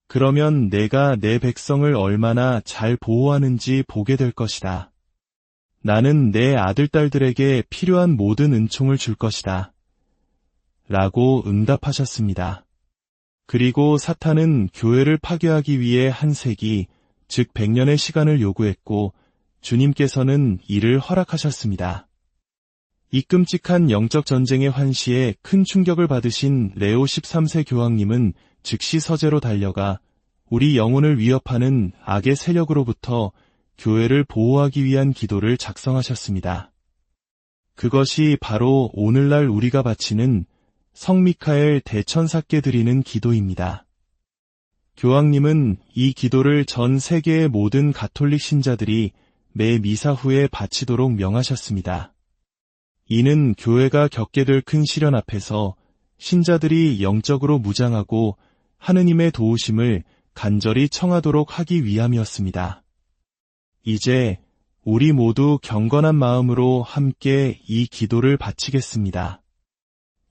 그러면 내가 내 백성을 얼마나 잘 보호하는지 보게 될 것이다. 나는 내 아들딸들에게 필요한 모든 은총을 줄 것이다. 라고 응답하셨습니다. 그리고 사탄은 교회를 파괴하기 위해 한 세기, 즉 100년의 시간을 요구했고 주님께서는 이를 허락하셨습니다. 이 끔찍한 영적 전쟁의 환시에 큰 충격을 받으신 레오 13세 교황님은 즉시 서재로 달려가 우리 영혼을 위협하는 악의 세력으로부터 교회를 보호하기 위한 기도를 작성하셨습니다. 그것이 바로 오늘날 우리가 바치는 성 미카엘 대천사께 드리는 기도입니다. 교황님은 이 기도를 전 세계의 모든 가톨릭 신자들이 매 미사 후에 바치도록 명하셨습니다. 이는 교회가 겪게 될 큰 시련 앞에서 신자들이 영적으로 무장하고 하느님의 도우심을 간절히 청하도록 하기 위함이었습니다. 이제 우리 모두 경건한 마음으로 함께 이 기도를 바치겠습니다.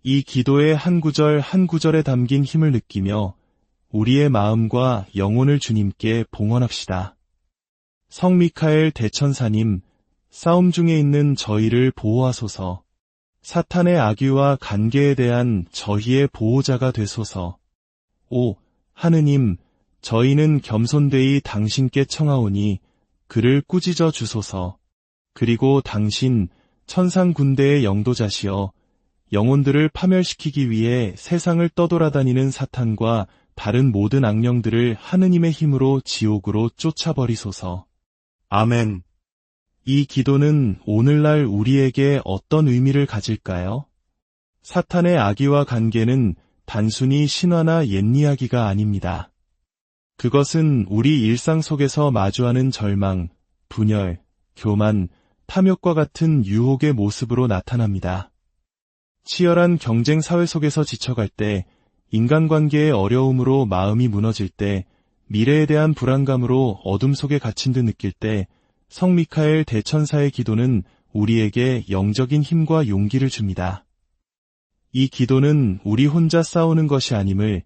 이 기도의 한 구절 한 구절에 담긴 힘을 느끼며 우리의 마음과 영혼을 주님께 봉헌합시다. 성 미카엘 대천사님, 싸움 중에 있는 저희를 보호하소서. 사탄의 악의와 간계에 대한 저희의 보호자가 되소서. 오, 하느님, 저희는 겸손되이 당신께 청하오니 그를 꾸짖어 주소서. 그리고 당신 천상 군대의 영도자시여 영혼들을 파멸시키기 위해 세상을 떠돌아다니는 사탄과 다른 모든 악령들을 하느님의 힘으로 지옥으로 쫓아버리소서. 아멘. 이 기도는 오늘날 우리에게 어떤 의미를 가질까요? 사탄의 악의와 간계는 단순히 신화나 옛이야기가 아닙니다. 그것은 우리 일상 속에서 마주하는 절망, 분열, 교만, 탐욕과 같은 유혹의 모습으로 나타납니다. 치열한 경쟁 사회 속에서 지쳐갈 때, 인간관계의 어려움으로 마음이 무너질 때, 미래에 대한 불안감으로 어둠 속에 갇힌 듯 느낄 때, 성 미카엘 대천사의 기도는 우리에게 영적인 힘과 용기를 줍니다. 이 기도는 우리 혼자 싸우는 것이 아님을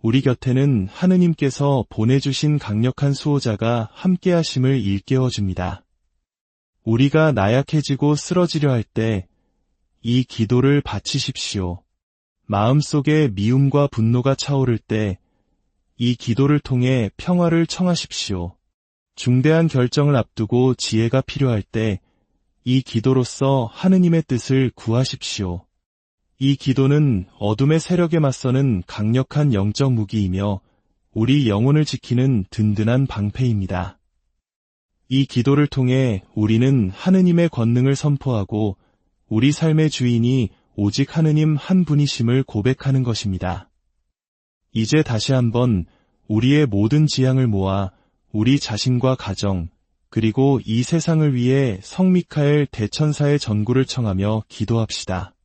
우리 곁에는 하느님께서 보내주신 강력한 수호자가 함께하심을 일깨워줍니다. 우리가 나약해지고 쓰러지려 할 때 이 기도를 바치십시오. 마음속에 미움과 분노가 차오를 때 이 기도를 통해 평화를 청하십시오. 중대한 결정을 앞두고 지혜가 필요할 때 이 기도로써 하느님의 뜻을 구하십시오. 이 기도는 어둠의 세력에 맞서는 강력한 영적 무기이며 우리 영혼을 지키는 든든한 방패입니다. 이 기도를 통해 우리는 하느님의 권능을 선포하고 우리 삶의 주인이 오직 하느님 한 분이심을 고백하는 것입니다. 이제 다시 한번 우리의 모든 지향을 모아 우리 자신과 가정, 그리고 이 세상을 위해 성 미카엘 대천사의 전구를 청하며 기도합시다.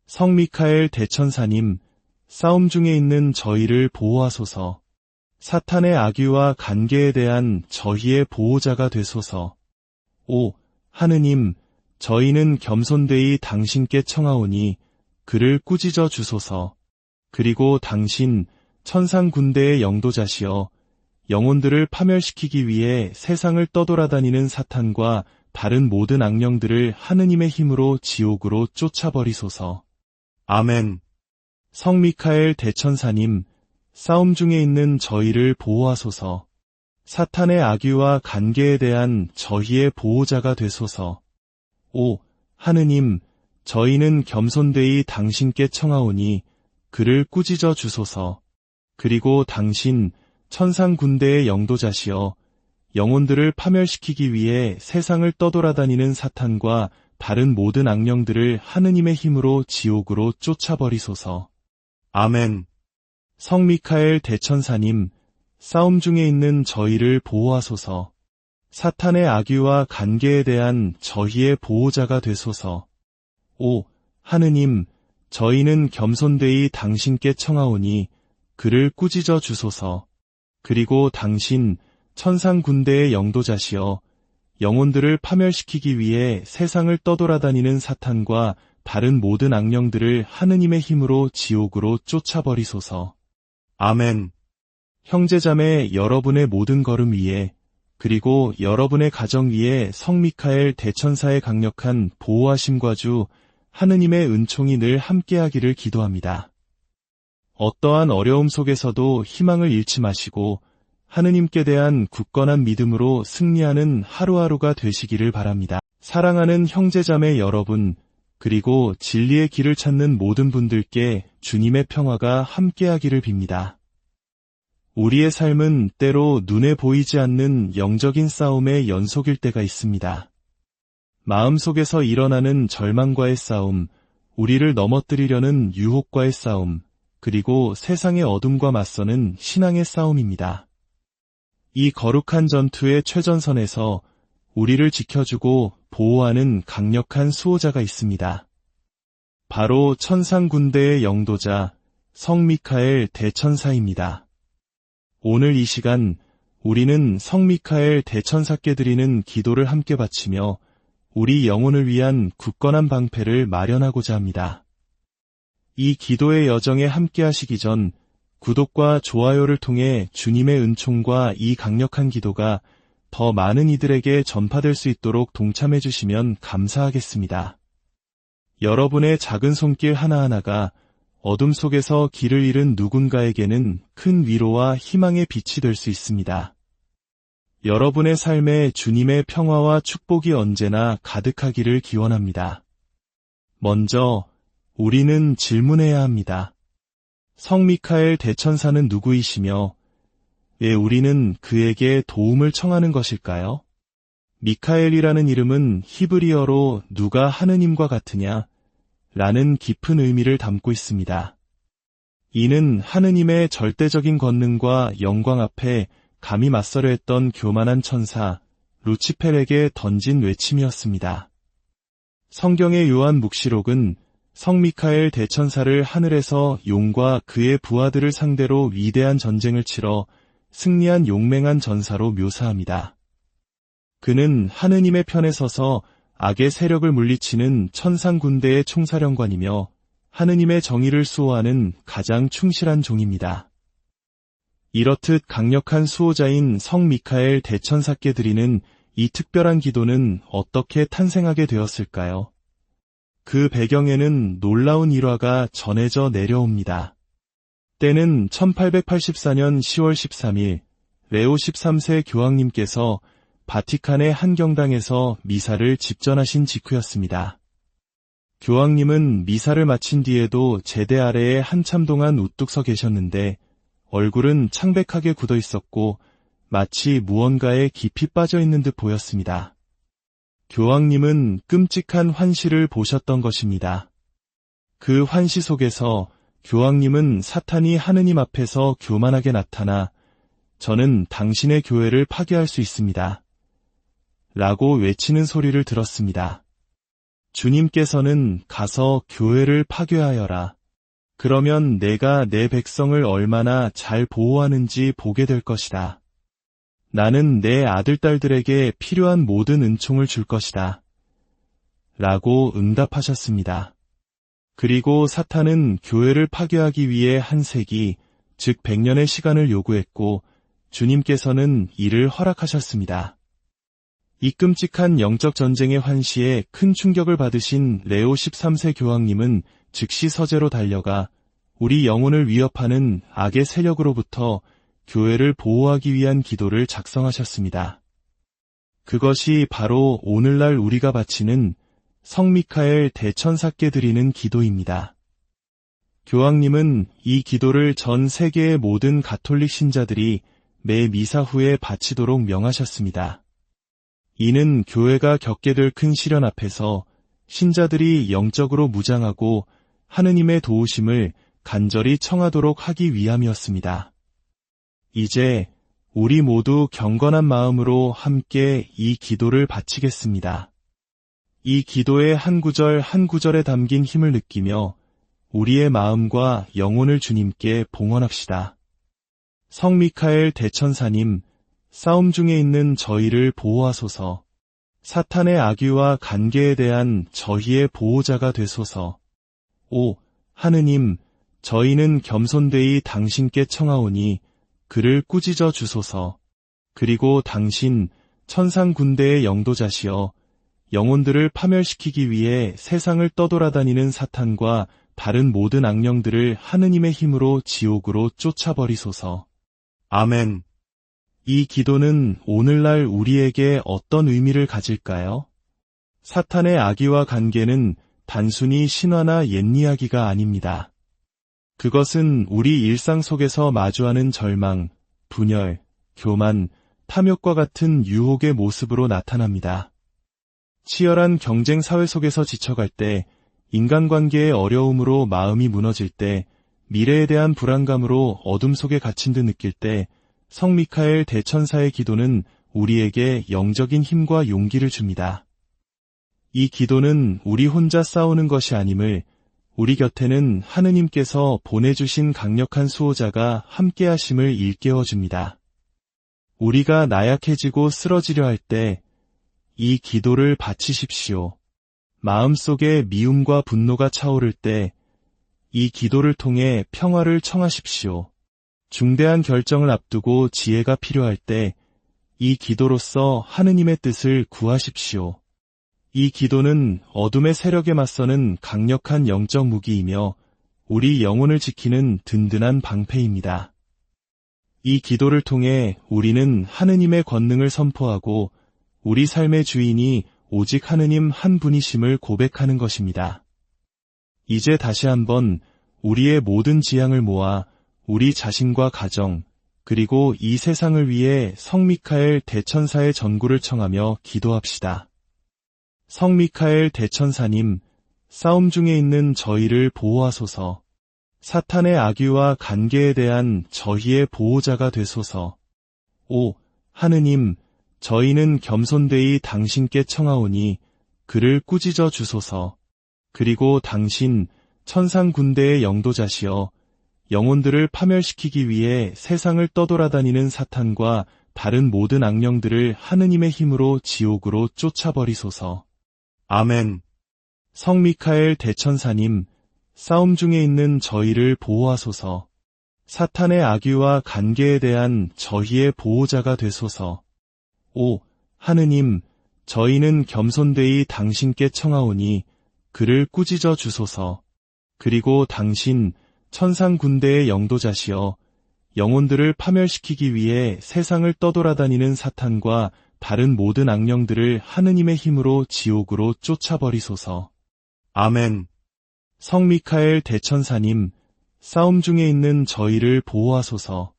성 미카엘 대천사님, 싸움 중에 있는 저희를 보호하소서. 사탄의 악의와 관계에 대한 저희의 보호자가 되소서. 오, 하느님, 저희는 겸손되이 당신께 청하오니 그를 꾸짖어 주소서. 그리고 당신 천상 군대의 영도자시여 영혼들을 파멸시키기 위해 세상을 떠돌아다니는 사탄과 다른 모든 악령들을 하느님의 힘으로 지옥으로 쫓아버리소서. 아멘. 성 미카엘 대천사님, 싸움 중에 있는 저희를 보호하소서. 사탄의 악의와 관계에 대한 저희의 보호자가 되소서. 오, 하느님, 저희는 겸손되이 당신께 청하오니 그를 꾸짖어 주소서. 그리고 당신 천상 군대의 영도자시여 영혼들을 파멸시키기 위해 세상을 떠돌아다니는 사탄과 다른 모든 악령들을 하느님의 힘으로 지옥으로 쫓아버리소서. 아멘. 성 미카엘 대천사님, 싸움 중에 있는 저희를 보호하소서. 사탄의 악의와 관계에 대한 저희의 보호자가 되소서. 오, 하느님, 저희는 겸손되이 당신께 청하오니 그를 꾸짖어 주소서. 그리고 당신 천상 군대의 영도자시여 영혼들을 파멸시키기 위해 세상을 떠돌아다니는 사탄과 다른 모든 악령들을 하느님의 힘으로 지옥으로 쫓아버리소서. 아멘. 형제자매 여러분의 모든 걸음 위에 그리고 여러분의 가정 위에 성 미카엘 대천사의 강력한 보호하심과 주 하느님의 은총이 늘 함께하기를 기도합니다. 어떠한 어려움 속에서도 희망을 잃지 마시고 하느님께 대한 굳건한 믿음으로 승리하는 하루하루가 되시기를 바랍니다. 사랑하는 형제자매 여러분, 그리고 진리의 길을 찾는 모든 분들께 주님의 평화가 함께하기를 빕니다. 우리의 삶은 때로 눈에 보이지 않는 영적인 싸움의 연속일 때가 있습니다. 마음속에서 일어나는 절망과의 싸움, 우리를 넘어뜨리려는 유혹과의 싸움, 그리고 세상의 어둠과 맞서는 신앙의 싸움입니다. 이 거룩한 전투의 최전선에서 우리를 지켜주고 보호하는 강력한 수호자가 있습니다. 바로 천상 군대의 영도자 성 미카엘 대천사입니다. 오늘 이 시간 우리는 성 미카엘 대천사께 드리는 기도를 함께 바치며 우리 영혼을 위한 굳건한 방패를 마련하고자 합니다. 이 기도의 여정에 함께 하시기 전 구독과 좋아요를 통해 주님의 은총과 이 강력한 기도가 더 많은 이들에게 전파될 수 있도록 동참해 주시면 감사하겠습니다. 여러분의 작은 손길 하나하나가 어둠 속에서 길을 잃은 누군가에게는 큰 위로와 희망의 빛이 될 수 있습니다. 여러분의 삶에 주님의 평화와 축복이 언제나 가득하기를 기원합니다. 먼저 우리는 질문해야 합니다. 성 미카엘 대천사는 누구이시며 왜 우리는 그에게 도움을 청하는 것일까요? 미카엘이라는 이름은 히브리어로 누가 하느님과 같으냐? 라는 깊은 의미를 담고 있습니다. 이는 하느님의 절대적인 권능과 영광 앞에 감히 맞서려 했던 교만한 천사 루치펠에게 던진 외침이었습니다. 성경의 요한 묵시록은 성 미카엘 대천사를 하늘에서 용과 그의 부하들을 상대로 위대한 전쟁을 치러 승리한 용맹한 전사로 묘사합니다. 그는 하느님의 편에 서서 악의 세력을 물리치는 천상 군대의 총사령관이며 하느님의 정의를 수호하는 가장 충실한 종입니다. 이렇듯 강력한 수호자인 성 미카엘 대천사께 드리는 이 특별한 기도는 어떻게 탄생하게 되었을까요? 그 배경에는 놀라운 일화가 전해져 내려옵니다. 때는 1884년 10월 13일 레오 13세 교황님께서 바티칸의 한 경당에서 미사를 집전하신 직후였습니다. 교황님은 미사를 마친 뒤에도 제대 아래에 한참 동안 우뚝 서 계셨는데 얼굴은 창백하게 굳어 있었고 마치 무언가에 깊이 빠져 있는 듯 보였습니다. 교황님은 끔찍한 환시를 보셨던 것입니다. 그 환시 속에서 교황님은 사탄이 하느님 앞에서 교만하게 나타나 저는 당신의 교회를 파괴할 수 있습니다. 라고 외치는 소리를 들었습니다. 주님께서는 가서 교회를 파괴하여라. 그러면 내가 내 백성을 얼마나 잘 보호하는지 보게 될 것이다. 나는 내 아들딸들에게 필요한 모든 은총을 줄 것이다. 라고 응답하셨습니다. 그리고 사탄은 교회를 파괴하기 위해 한 세기, 즉 100년의 시간을 요구했고 주님께서는 이를 허락하셨습니다. 이 끔찍한 영적 전쟁의 환시에 큰 충격을 받으신 레오 13세 교황님은 즉시 서재로 달려가 우리 영혼을 위협하는 악의 세력으로부터 교회를 보호하기 위한 기도를 작성하셨습니다. 그것이 바로 오늘날 우리가 바치는 성 미카엘 대천사께 드리는 기도입니다. 교황님은 이 기도를 전 세계의 모든 가톨릭 신자들이 매 미사 후에 바치도록 명하셨습니다. 이는 교회가 겪게 될 큰 시련 앞에서 신자들이 영적으로 무장하고 하느님의 도우심을 간절히 청하도록 하기 위함이었습니다. 이제 우리 모두 경건한 마음으로 함께 이 기도를 바치겠습니다. 이 기도의 한 구절 한 구절에 담긴 힘을 느끼며 우리의 마음과 영혼을 주님께 봉헌합시다. 성 미카엘 대천사님, 싸움 중에 있는 저희를 보호하소서. 사탄의 악의와 간계에 대한 저희의 보호자가 되소서. 오, 하느님, 저희는 겸손되이 당신께 청하오니 그를 꾸짖어 주소서. 그리고 당신 천상 군대의 영도자시여 영혼들을 파멸시키기 위해 세상을 떠돌아다니는 사탄과 다른 모든 악령들을 하느님의 힘으로 지옥으로 쫓아버리소서. 아멘. 이 기도는 오늘날 우리에게 어떤 의미를 가질까요? 사탄의 악의와 간계는 단순히 신화나 옛이야기가 아닙니다. 그것은 우리 일상 속에서 마주하는 절망, 분열, 교만, 탐욕과 같은 유혹의 모습으로 나타납니다. 치열한 경쟁 사회 속에서 지쳐갈 때, 인간관계의 어려움으로 마음이 무너질 때, 미래에 대한 불안감으로 어둠 속에 갇힌 듯 느낄 때, 성 미카엘 대천사의 기도는 우리에게 영적인 힘과 용기를 줍니다. 이 기도는 우리 혼자 싸우는 것이 아님을 우리 곁에는 하느님께서 보내주신 강력한 수호자가 함께하심을 일깨워줍니다. 우리가 나약해지고 쓰러지려 할 때 이 기도를 바치십시오. 마음속에 미움과 분노가 차오를 때 이 기도를 통해 평화를 청하십시오. 중대한 결정을 앞두고 지혜가 필요할 때 이 기도로써 하느님의 뜻을 구하십시오. 이 기도는 어둠의 세력에 맞서는 강력한 영적 무기이며 우리 영혼을 지키는 든든한 방패입니다. 이 기도를 통해 우리는 하느님의 권능을 선포하고 우리 삶의 주인이 오직 하느님 한 분이심을 고백하는 것입니다. 이제 다시 한번 우리의 모든 지향을 모아 우리 자신과 가정, 그리고 이 세상을 위해 성 미카엘 대천사의 전구를 청하며 기도합시다. 성 미카엘 대천사님, 싸움 중에 있는 저희를 보호하소서. 사탄의 악의와 간계에 대한 저희의 보호자가 되소서. 오, 하느님, 저희는 겸손되이 당신께 청하오니 그를 꾸짖어 주소서. 그리고 당신 천상 군대의 영도자시여 영혼들을 파멸시키기 위해 세상을 떠돌아다니는 사탄과 다른 모든 악령들을 하느님의 힘으로 지옥으로 쫓아버리소서. 아멘. 성 미카엘 대천사님, 싸움 중에 있는 저희를 보호하소서. 사탄의 악의와 간계에 대한 저희의 보호자가 되소서. 오, 하느님, 저희는 겸손되이 당신께 청하오니 그를 꾸짖어 주소서. 그리고 당신 천상 군대의 영도자시여 영혼들을 파멸시키기 위해 세상을 떠돌아다니는 사탄과 다른 모든 악령들을 하느님의 힘으로 지옥으로 쫓아버리소서. 아멘. 성 미카엘 대천사님, 싸움 중에 있는 저희를 보호하소서.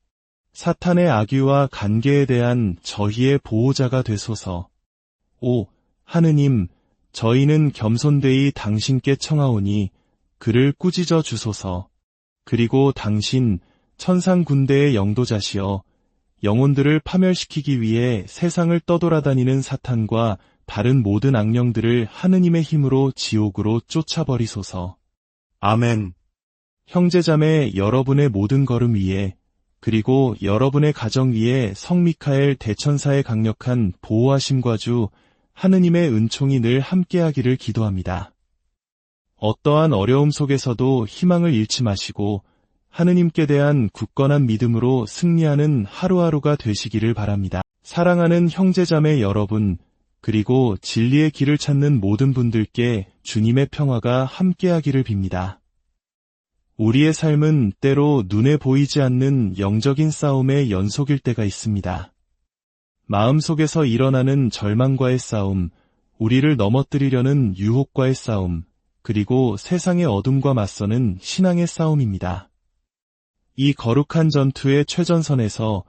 사탄의 악의와 관계에 대한 저희의 보호자가 되소서. 오, 하느님, 저희는 겸손되이 당신께 청하오니 그를 꾸짖어 주소서. 그리고 당신 천상 군대의 영도자시여 영혼들을 파멸시키기 위해 세상을 떠돌아다니는 사탄과 다른 모든 악령들을 하느님의 힘으로 지옥으로 쫓아버리소서. 아멘. 형제자매 여러분의 모든 걸음 위에 그리고 여러분의 가정 위에 성 미카엘 대천사의 강력한 보호하심과 주 하느님의 은총이 늘 함께하기를 기도합니다. 어떠한 어려움 속에서도 희망을 잃지 마시고 하느님께 대한 굳건한 믿음으로 승리하는 하루하루가 되시기를 바랍니다. 사랑하는 형제자매 여러분, 그리고 진리의 길을 찾는 모든 분들께 주님의 평화가 함께하기를 빕니다. 우리의 삶은 때로 눈에 보이지 않는 영적인 싸움의 연속일 때가 있습니다. 마음속에서 일어나는 절망과의 싸움, 우리를 넘어뜨리려는 유혹과의 싸움, 그리고 세상의 어둠과 맞서는 신앙의 싸움입니다. 이 거룩한 전투의 최전선에서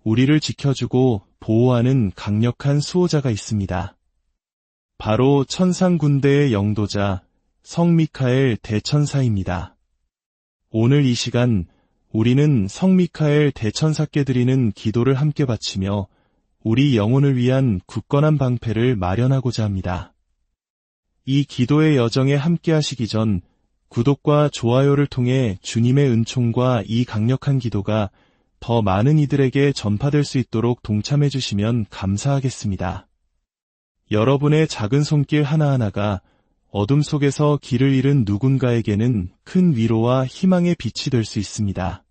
우리를 지켜주고 보호하는 강력한 수호자가 있습니다. 바로 천상 군대의 영도자 성 미카엘 대천사입니다. 오늘 이 시간 우리는 성 미카엘 대천사께 드리는 기도를 함께 바치며 우리 영혼을 위한 굳건한 방패를 마련하고자 합니다. 이 기도의 여정에 함께 하시기 전 구독과 좋아요를 통해 주님의 은총과 이 강력한 기도가 더 많은 이들에게 전파될 수 있도록 동참해 주시면 감사하겠습니다. 여러분의 작은 손길 하나하나가 어둠 속에서 길을 잃은 누군가에게는 큰 위로와 희망의 빛이 될 수 있습니다.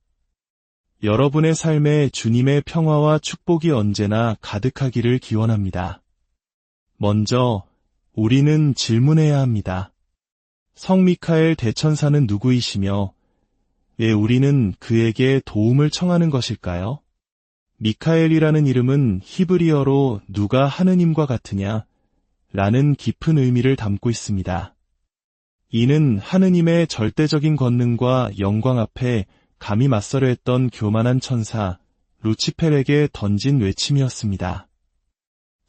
여러분의 삶에 주님의 평화와 축복이 언제나 가득하기를 기원합니다. 먼저 우리는 질문해야 합니다. 성 미카엘 대천사는 누구이시며 왜 우리는 그에게 도움을 청하는 것일까요? 미카엘이라는 이름은 히브리어로 누가 하느님과 같으냐? 라는 깊은 의미를 담고 있습니다. 이는 하느님의 절대적인 권능과 영광 앞에 감히 맞서려 했던 교만한 천사 루치펠에게 던진 외침이었습니다.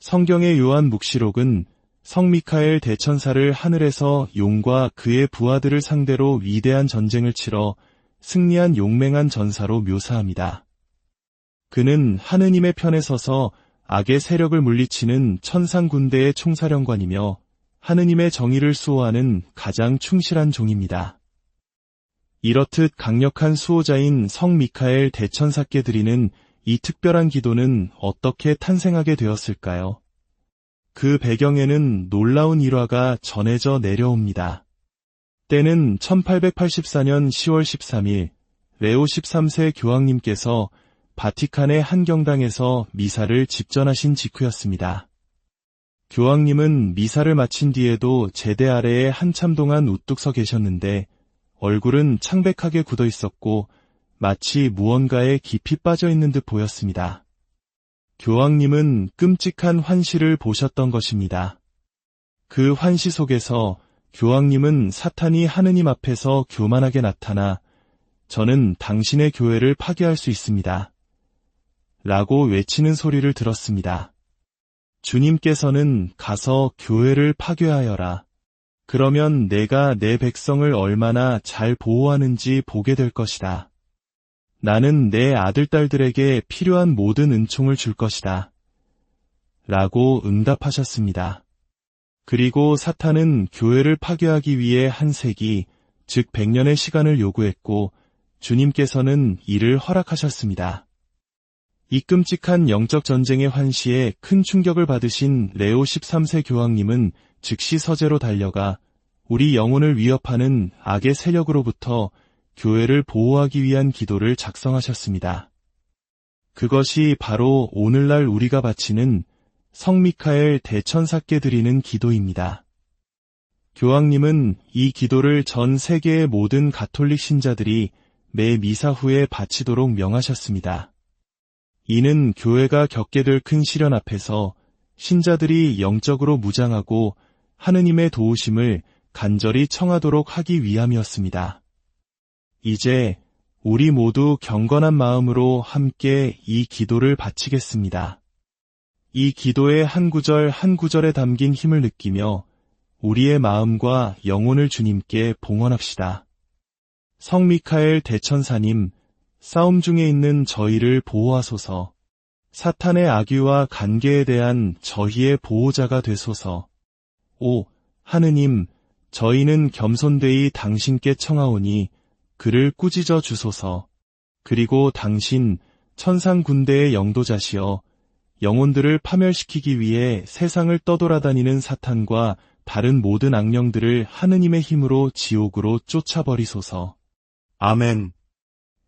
성경의 요한 묵시록은 성 미카엘 대천사를 하늘에서 용과 그의 부하들을 상대로 위대한 전쟁을 치러 승리한 용맹한 전사로 묘사합니다. 그는 하느님의 편에 서서 악의 세력을 물리치는 천상 군대의 총사령관이며 하느님의 정의를 수호하는 가장 충실한 종입니다. 이렇듯 강력한 수호자인 성 미카엘 대천사께 드리는 이 특별한 기도는 어떻게 탄생하게 되었을까요? 그 배경에는 놀라운 일화가 전해져 내려옵니다. 때는 1884년 10월 13일 레오 13세 교황님께서 바티칸의 한 경당에서 미사를 집전하신 직후였습니다. 교황님은 미사를 마친 뒤에도 제대 아래에 한참 동안 우뚝 서 계셨는데 얼굴은 창백하게 굳어 있었고 마치 무언가에 깊이 빠져 있는 듯 보였습니다. 교황님은 끔찍한 환시를 보셨던 것입니다. 그 환시 속에서 교황님은 사탄이 하느님 앞에서 교만하게 나타나 저는 당신의 교회를 파괴할 수 있습니다. 라고 외치는 소리를 들었습니다. 주님께서는 가서 교회를 파괴하여라. 그러면 내가 내 백성을 얼마나 잘 보호하는지 보게 될 것이다. 나는 내 아들딸들에게 필요한 모든 은총을 줄 것이다. 라고 응답하셨습니다. 그리고 사탄은 교회를 파괴하기 위해 한 세기, 즉 100년의 시간을 요구했고 주님께서는 이를 허락하셨습니다. 이 끔찍한 영적 전쟁의 환시에 큰 충격을 받으신 레오 13세 교황님은 즉시 서재로 달려가 우리 영혼을 위협하는 악의 세력으로부터 교회를 보호하기 위한 기도를 작성하셨습니다. 그것이 바로 오늘날 우리가 바치는 성 미카엘 대천사께 드리는 기도입니다. 교황님은 이 기도를 전 세계의 모든 가톨릭 신자들이 매 미사 후에 바치도록 명하셨습니다. 이는 교회가 겪게 될 큰 시련 앞에서 신자들이 영적으로 무장하고 하느님의 도우심을 간절히 청하도록 하기 위함이었습니다. 이제 우리 모두 경건한 마음으로 함께 이 기도를 바치겠습니다. 이 기도의 한 구절 한 구절에 담긴 힘을 느끼며 우리의 마음과 영혼을 주님께 봉헌합시다. 성 미카엘 대천사님, 싸움 중에 있는 저희를 보호하소서. 사탄의 악의와 간계에 대한 저희의 보호자가 되소서. 오, 하느님, 저희는 겸손되이 당신께 청하오니 그를 꾸짖어 주소서. 그리고 당신 천상 군대의 영도자시여 영혼들을 파멸시키기 위해 세상을 떠돌아다니는 사탄과 다른 모든 악령들을 하느님의 힘으로 지옥으로 쫓아버리소서. 아멘.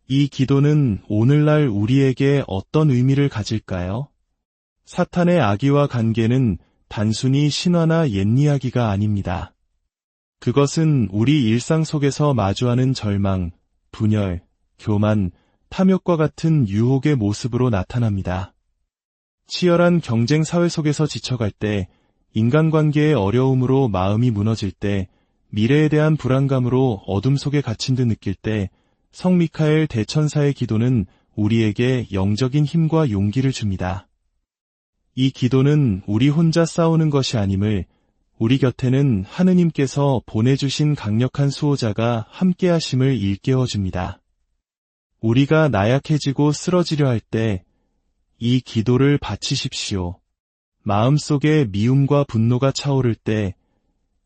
이 기도는 오늘날 우리에게 어떤 의미를 가질까요? 사탄의 악의와 간계는 단순히 신화나 옛이야기가 아닙니다. 그것은 우리 일상 속에서 마주하는 절망, 분열, 교만, 탐욕과 같은 유혹의 모습으로 나타납니다. 치열한 경쟁 사회 속에서 지쳐갈 때, 인간관계의 어려움으로 마음이 무너질 때, 미래에 대한 불안감으로 어둠 속에 갇힌 듯 느낄 때, 성 미카엘 대천사의 기도는 우리에게 영적인 힘과 용기를 줍니다. 이 기도는 우리 혼자 싸우는 것이 아님을 우리 곁에는 하느님께서 보내주신 강력한 수호자가 함께하심을 일깨워줍니다. 우리가 나약해지고 쓰러지려 할 때 이 기도를 바치십시오. 마음속에 미움과 분노가 차오를 때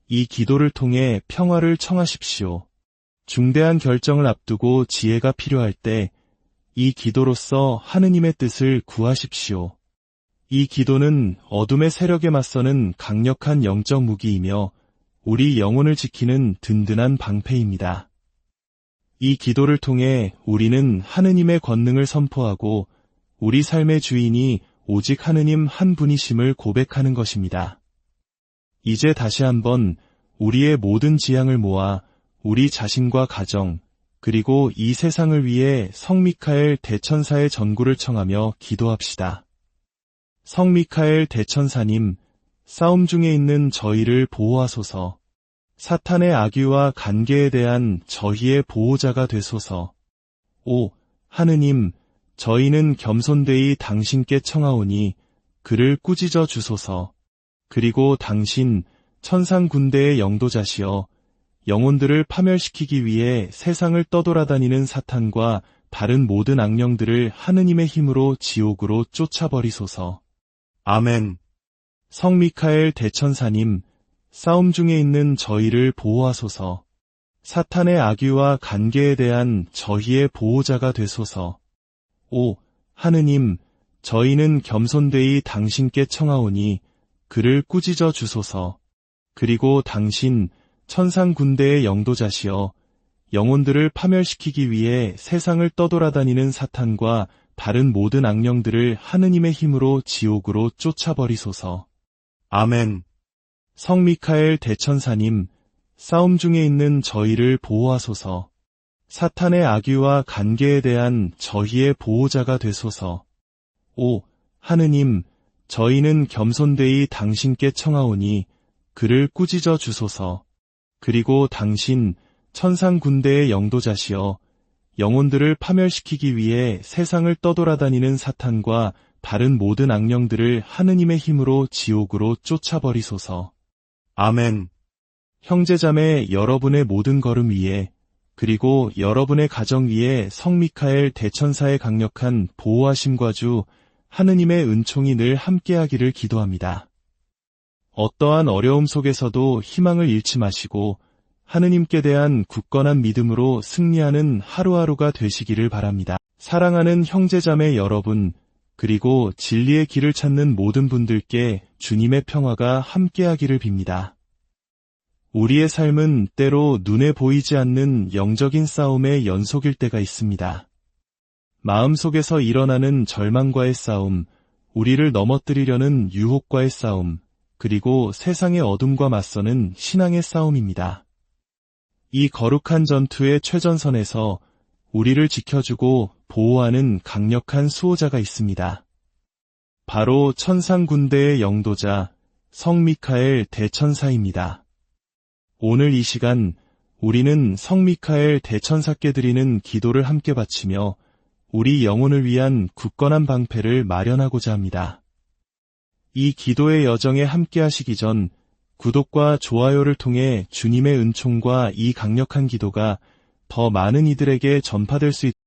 이 기도를 통해 평화를 청하십시오. 중대한 결정을 앞두고 지혜가 필요할 때 이 기도로서 하느님의 뜻을 구하십시오. 이 기도는 어둠의 세력에 맞서는 강력한 영적 무기이며 우리 영혼을 지키는 든든한 방패입니다. 이 기도를 통해 우리는 하느님의 권능을 선포하고 우리 삶의 주인이 오직 하느님 한 분이심을 고백하는 것입니다. 이제 다시 한번 우리의 모든 지향을 모아 우리 자신과 가정, 그리고 이 세상을 위해 성 미카엘 대천사의 전구를 청하며 기도합시다. 성 미카엘 대천사님, 싸움 중에 있는 저희를 보호하소서. 사탄의 악의와 간계에 대한 저희의 보호자가 되소서. 오, 하느님, 저희는 겸손되이 당신께 청하오니 그를 꾸짖어 주소서. 그리고 당신 천상 군대의 영도자시여 영혼들을 파멸시키기 위해 세상을 떠돌아다니는 사탄과 다른 모든 악령들을 하느님의 힘으로 지옥으로 쫓아버리소서. 아멘. 성 미카엘 대천사님, 싸움 중에 있는 저희를 보호하소서. 사탄의 악의와 간계에 대한 저희의 보호자가 되소서. 오, 하느님, 저희는 겸손되이 당신께 청하오니 그를 꾸짖어 주소서. 그리고 당신 천상 군대의 영도자시여 영혼들을 파멸시키기 위해 세상을 떠돌아다니는 사탄과 다른 모든 악령들을 하느님의 힘으로 지옥으로 쫓아버리소서. 아멘. 성 미카엘 대천사님, 싸움 중에 있는 저희를 보호하소서. 사탄의 악의와 간계에 대한 저희의 보호자가 되소서. 오, 하느님, 저희는 겸손되이 당신께 청하오니 그를 꾸짖어 주소서. 그리고 당신 천상 군대의 영도자시여 영혼들을 파멸시키기 위해 세상을 떠돌아다니는 사탄과 다른 모든 악령들을 하느님의 힘으로 지옥으로 쫓아버리소서. 아멘. 형제자매 여러분의 모든 걸음 위에 그리고 여러분의 가정 위에 성 미카엘 대천사의 강력한 보호하심과 주 하느님의 은총이 늘 함께하기를 기도합니다. 어떠한 어려움 속에서도 희망을 잃지 마시고 하느님께 대한 굳건한 믿음으로 승리하는 하루하루가 되시기를 바랍니다. 사랑하는 형제자매 여러분, 그리고 진리의 길을 찾는 모든 분들께 주님의 평화가 함께하기를 빕니다. 우리의 삶은 때로 눈에 보이지 않는 영적인 싸움의 연속일 때가 있습니다. 마음속에서 일어나는 절망과의 싸움, 우리를 넘어뜨리려는 유혹과의 싸움, 그리고 세상의 어둠과 맞서는 신앙의 싸움입니다. 이 거룩한 전투의 최전선에서 우리를 지켜주고 보호하는 강력한 수호자가 있습니다. 바로 천상 군대의 영도자 성 미카엘 대천사입니다. 오늘 이 시간 우리는 성 미카엘 대천사께 드리는 기도를 함께 바치며 우리 영혼을 위한 굳건한 방패를 마련하고자 합니다. 이 기도의 여정에 함께 하시기 전 구독과 좋아요를 통해 주님의 은총과 이 강력한 기도가 더 많은 이들에게 전파될 수 있도록